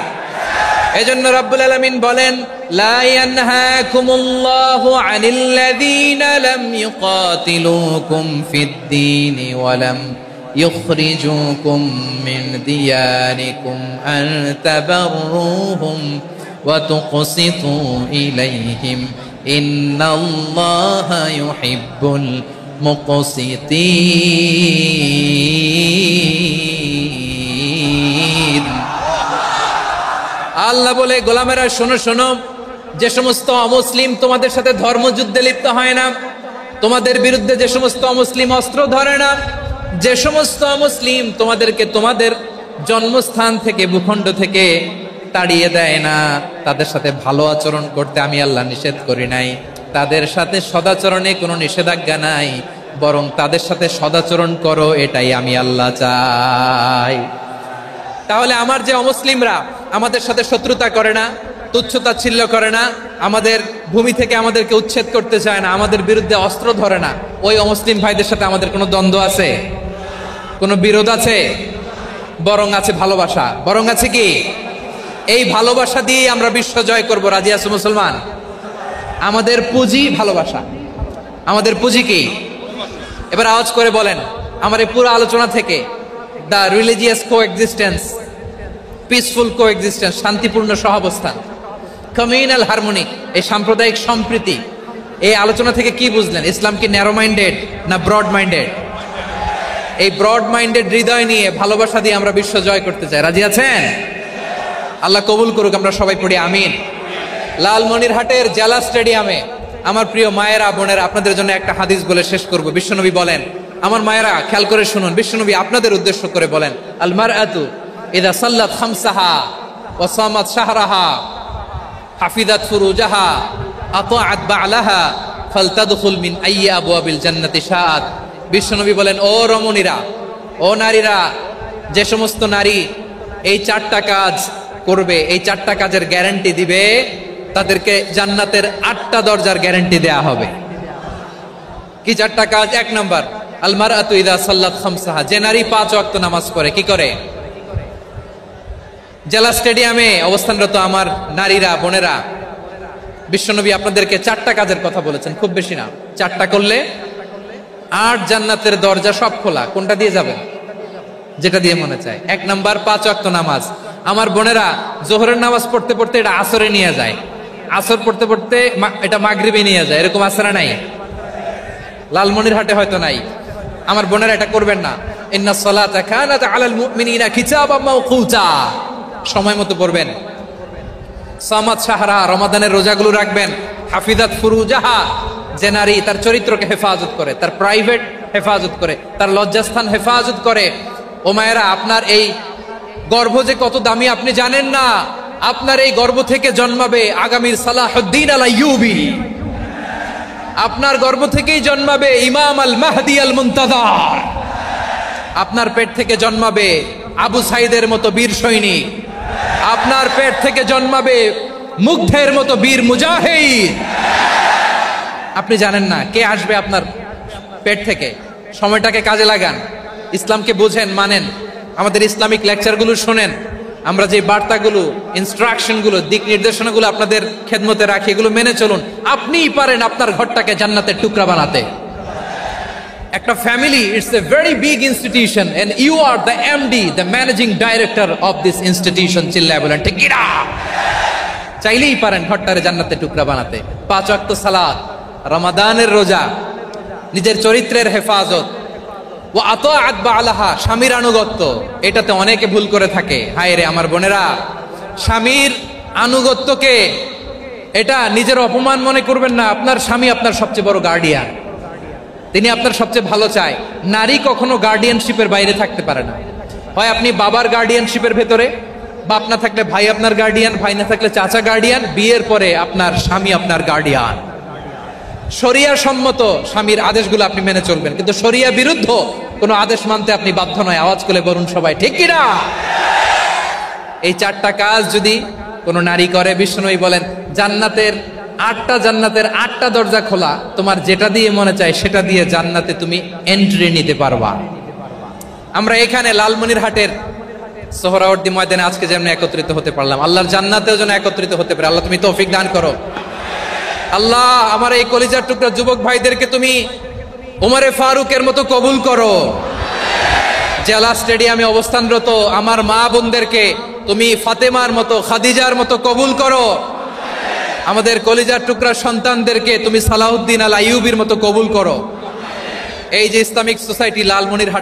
এজন্য রাব্বুল আলামিন বলেন, লা ইয়ানহাকুমুল্লাহু আনিল্লাযীনা লাম ইউকাতিলুকুম ফিদ-দীনি ওয়া লাম ইখরিজুকুম মিন দিয়ারিকুম আন তাবাররুহুম ওয়া তুকসিতু ইলাইহিম ইন্নাল্লাহা ইউহিব্বুল মুকসিতিন। আল্লাহ বলে, গোলামেরা শোনো শোনো, যে সমস্ত অমুসলিম তোমাদের সাথে ধর্মযুদ্ধে লিপ্ত হয় না, তোমাদের বিরুদ্ধে যে সমস্ত অমুসলিম অস্ত্র ধরে না, যে সমস্ত অমুসলিম তোমাদেরকে তোমাদের জন্মস্থান থেকে ভূখণ্ড থেকে তাড়িয়ে দেয় না, তাদের সাথে ভালো আচরণ করতে আমি আল্লাহ নিষেধ করি নাই। তাদের সাথে সদাচরণে কোনো নিষেধাজ্ঞা নাই, বরং তাদের সাথে সদাচরণ করো, এটাই আমি আল্লাহ চাই। তাহলে আমার যে অমুসলিমরা আমাদের সাথে শত্রুতা করে না, তুচ্ছতাচ্ছিল্য করে না, আমাদের ভূমি থেকে আমাদেরকে উচ্ছেদ করতে চায় না, আমাদের বিরুদ্ধে অস্ত্র ধরে না, ওই অমুসলিম ভাইদের সাথে আমাদের কোনো দ্বন্দ্ব আছে? কোনো বিরোধ আছে? বরং আছে ভালোবাসা। বরং আছে কি? এই ভালোবাসা দিয়ে আমরা বিশ্ব জয় করব। রাজি আছো মুসলমান? আমাদের পুঁজি ভালোবাসা। আমাদের পুঁজি কি? এবার আওয়াজ করে বলেন, আমার এই পুরো আলোচনা থেকে the religious coexistence, peaceful coexistence, শান্তিপূর্ণ সহাবস্থান, কমিউনাল হারমোনি, এই সাম্প্রদায়িক সম্প্রীতি, এই আলোচনা থেকে কি বুঝলেন? ইসলাম কি ন্যারো মাইন্ডেড না ব্রড মাইন্ডেড? এই ব্রড মাইন্ডেড হৃদয় নিয়ে, ভালোবাসা দিয়ে আমরা বিশ্ব জয় করতে চাই। রাজি আছেন? আল্লাহ কবুল করুক। আমরা সবাই পড়ি আমিন। লালমনিরহাটের জেলা স্টেডিয়ামে আমার প্রিয় মায়েরা, বোনেরা, আপনাদের জন্য একটা হাদিস বলে শেষ করব। বিশ্বনবী বলেন, আমার মায়েরা খেয়াল করে শুনুন, বিশ্বনবী আপনাদের উদ্দেশ্য করে বলেন, আল মারআতু ইযা সাল্লাত খামসাহা ওয়া সামাত শাহরাহা হাফিজাত ফুরুজাহা আতাআত বা'লাহা ফালতাদখুল মিন আইয়ি আবওয়াবিল জান্নাতি শাআত। বিশ্বনবী বলেন, ও রমণীরা, ও নারীরা, যে সমস্ত নারী এই চারটা কাজ করবে, এই চারটা কাজের গ্যারান্টি দিবে, তাদেরকে জান্নাতের 8টা দরজার গ্যারান্টি দেয়া হবে। কি চারটা কাজ? 1 নাম্বার, আল মারআতু ইযা সাল্লাত খামসাহা, যে নারী 5 ওয়াক্ত নামাজ পড়ে। কি করে? জেলা স্টেডিয়ামে অবস্থানরত আমার নারীরা, বোনেরা, বিশ্বনবী আপনাদেরকে 4টা কাজের কথা বলেছেন, খুব বেশি না। 4টা করলে 8 জান্নাতের দরজা সব খোলা। কোনটা দিয়ে যাবেন? যেটা দিয়ে মনে চায়। 1 নাম্বার 5 ওয়াক্ত নামাজ। আমার বোনেরা জোহরের নামাজ পড়তে পড়তে এটা আসরে নিয়ে যায়, আসর পড়তে পড়তে এটা মাগরিবে নিয়ে যায়। এরকম আসরা নাই? লালমনিরহাটে হয়তো নাই। আমার বোনেরা এটা করবেন না। ইন্নাস সালাতা কানাত আলাল মুমিনিনা কিতাবাম মাওকুতা, সময় মতো পড়বেন। সামাত শাহরা, রমাদানের রোজাগুলো রাখবেন। হাফিজাত ফুরুজাহা, যে নারী তার চরিত্রকে হেফাজত করে, তার প্রাইভেট হেফাজত করে, তার লজ্জাস্থান হেফাজত করে। ও মায়েরা, আপনার এই গর্ভ যে কত দামি আপনি জানেন না। আপনার এই গর্ভ থেকে জন্মাবে আগামীর সালাহুদ্দিন আল আইয়ুবী। আপনার গর্ভ থেকেই জন্মাবে ইমাম আল মাহদি আল মুনতাজার। আপনার পেট থেকে জন্মাবে আবু সাইদের মতো বীর সৈনিক। আপনার পেট থেকে জন্মাবে মুগ্ধের মতো বীর মুজাহিদ। আপনি জানেন না কে আসবে আপনার পেট থেকে। সময়টাকে কাজে লাগান, ইসলামকে বুঝেন, মানেন, আমাদের ইসলামিক লেকচারগুলো শোনেন। আমরা যে বার্তাগুলো, ইনস্ট্রাকশনগুলো, দিক নির্দেশনাগুলো আপনাদের খেদমতে রাখি, এগুলো মেনে চলুন। আপনিই পারেন আপনার ঘরটাকে জান্নাতের টুকরা বানাতে। একটা family, it's a very big institution and you are the MD, the managing director of this institution. চিল্লায় বলেন ঠিক কিনা? চাইলেই পারেন ঘরটারে জান্নাতের টুকরা বানাতে। 5 ওয়াক্ত সালাত, রমাদানের রোজা, নিজের চরিত্রের হেফাজত, ও আতাআত বা'লাহা, স্বামীর আনুগত্য। এটাতে অনেকে ভুল করে থাকে। হায় রে আমার বোনেরা, স্বামীর আনুগত্যকে এটা নিজের অপমান মনে করবেন না। আপনার স্বামী আপনার সবচেয়ে বড় গার্ডিয়ান, তিনি আপনার সবচেয়ে ভালো চায়। নারী কখনো গার্ডিয়ানশিপের বাইরে থাকতে পারে না। হয় আপনি বাবার গার্ডিয়ানশিপের ভেতরে, বাপ না থাকলে ভাই আপনার গার্ডিয়ান, ভাই না থাকলে চাচা গার্ডিয়ান, বিয়ের পরে আপনার স্বামী আপনার গার্ডিয়ান। শরিয়া সম্মত স্বামীর আদেশগুলো আপনি মেনে চলবেন, কিন্তু শরিয়া বিরুদ্ধ কোনো আদেশ মানতে আপনি বাধ্য নয়। আওয়াজ করে বলুন সবাই ঠিক কিনা? এই 4টা কাজ যদি কোনো নারী করে, বিশ্বনবী বলেন জান্নাতের 8টা দরজা খোলা। তোমার যেটা দিয়ে মনে চায় সেটা দিয়ে জান্নাতে তুমি এন্ট্রি নিতে পারবা। আমরা এখানে লালমনিরহাটের সোহরাওয়ার্দী ময়দানে আজকে যেমন একত্রিত হতে পারলাম, আল্লাহর জান্নাতেও যেন একত্রিত হতে পারে। আল্লাহ তুমি তৌফিক দান করো। আল্লাহ আমার এই কলিজার টুকরা যুবক ভাইদেরকে তুমি উমরে ফারুকের মতো কবুল করো। জেলা স্টেডিয়ামে অবস্থানরত আমার মা বোনদেরকে তুমি ফাতেমার মতো, খাদিজার মতো কবুল করো। আমাদের কলিজার টুকরা সন্তানদেরকে তুমি সালাউদ্দিন আল আইয়ুবীর মতো কবুল করো। এই যে ইসলামিক সোসাইটি লালমনিরহাট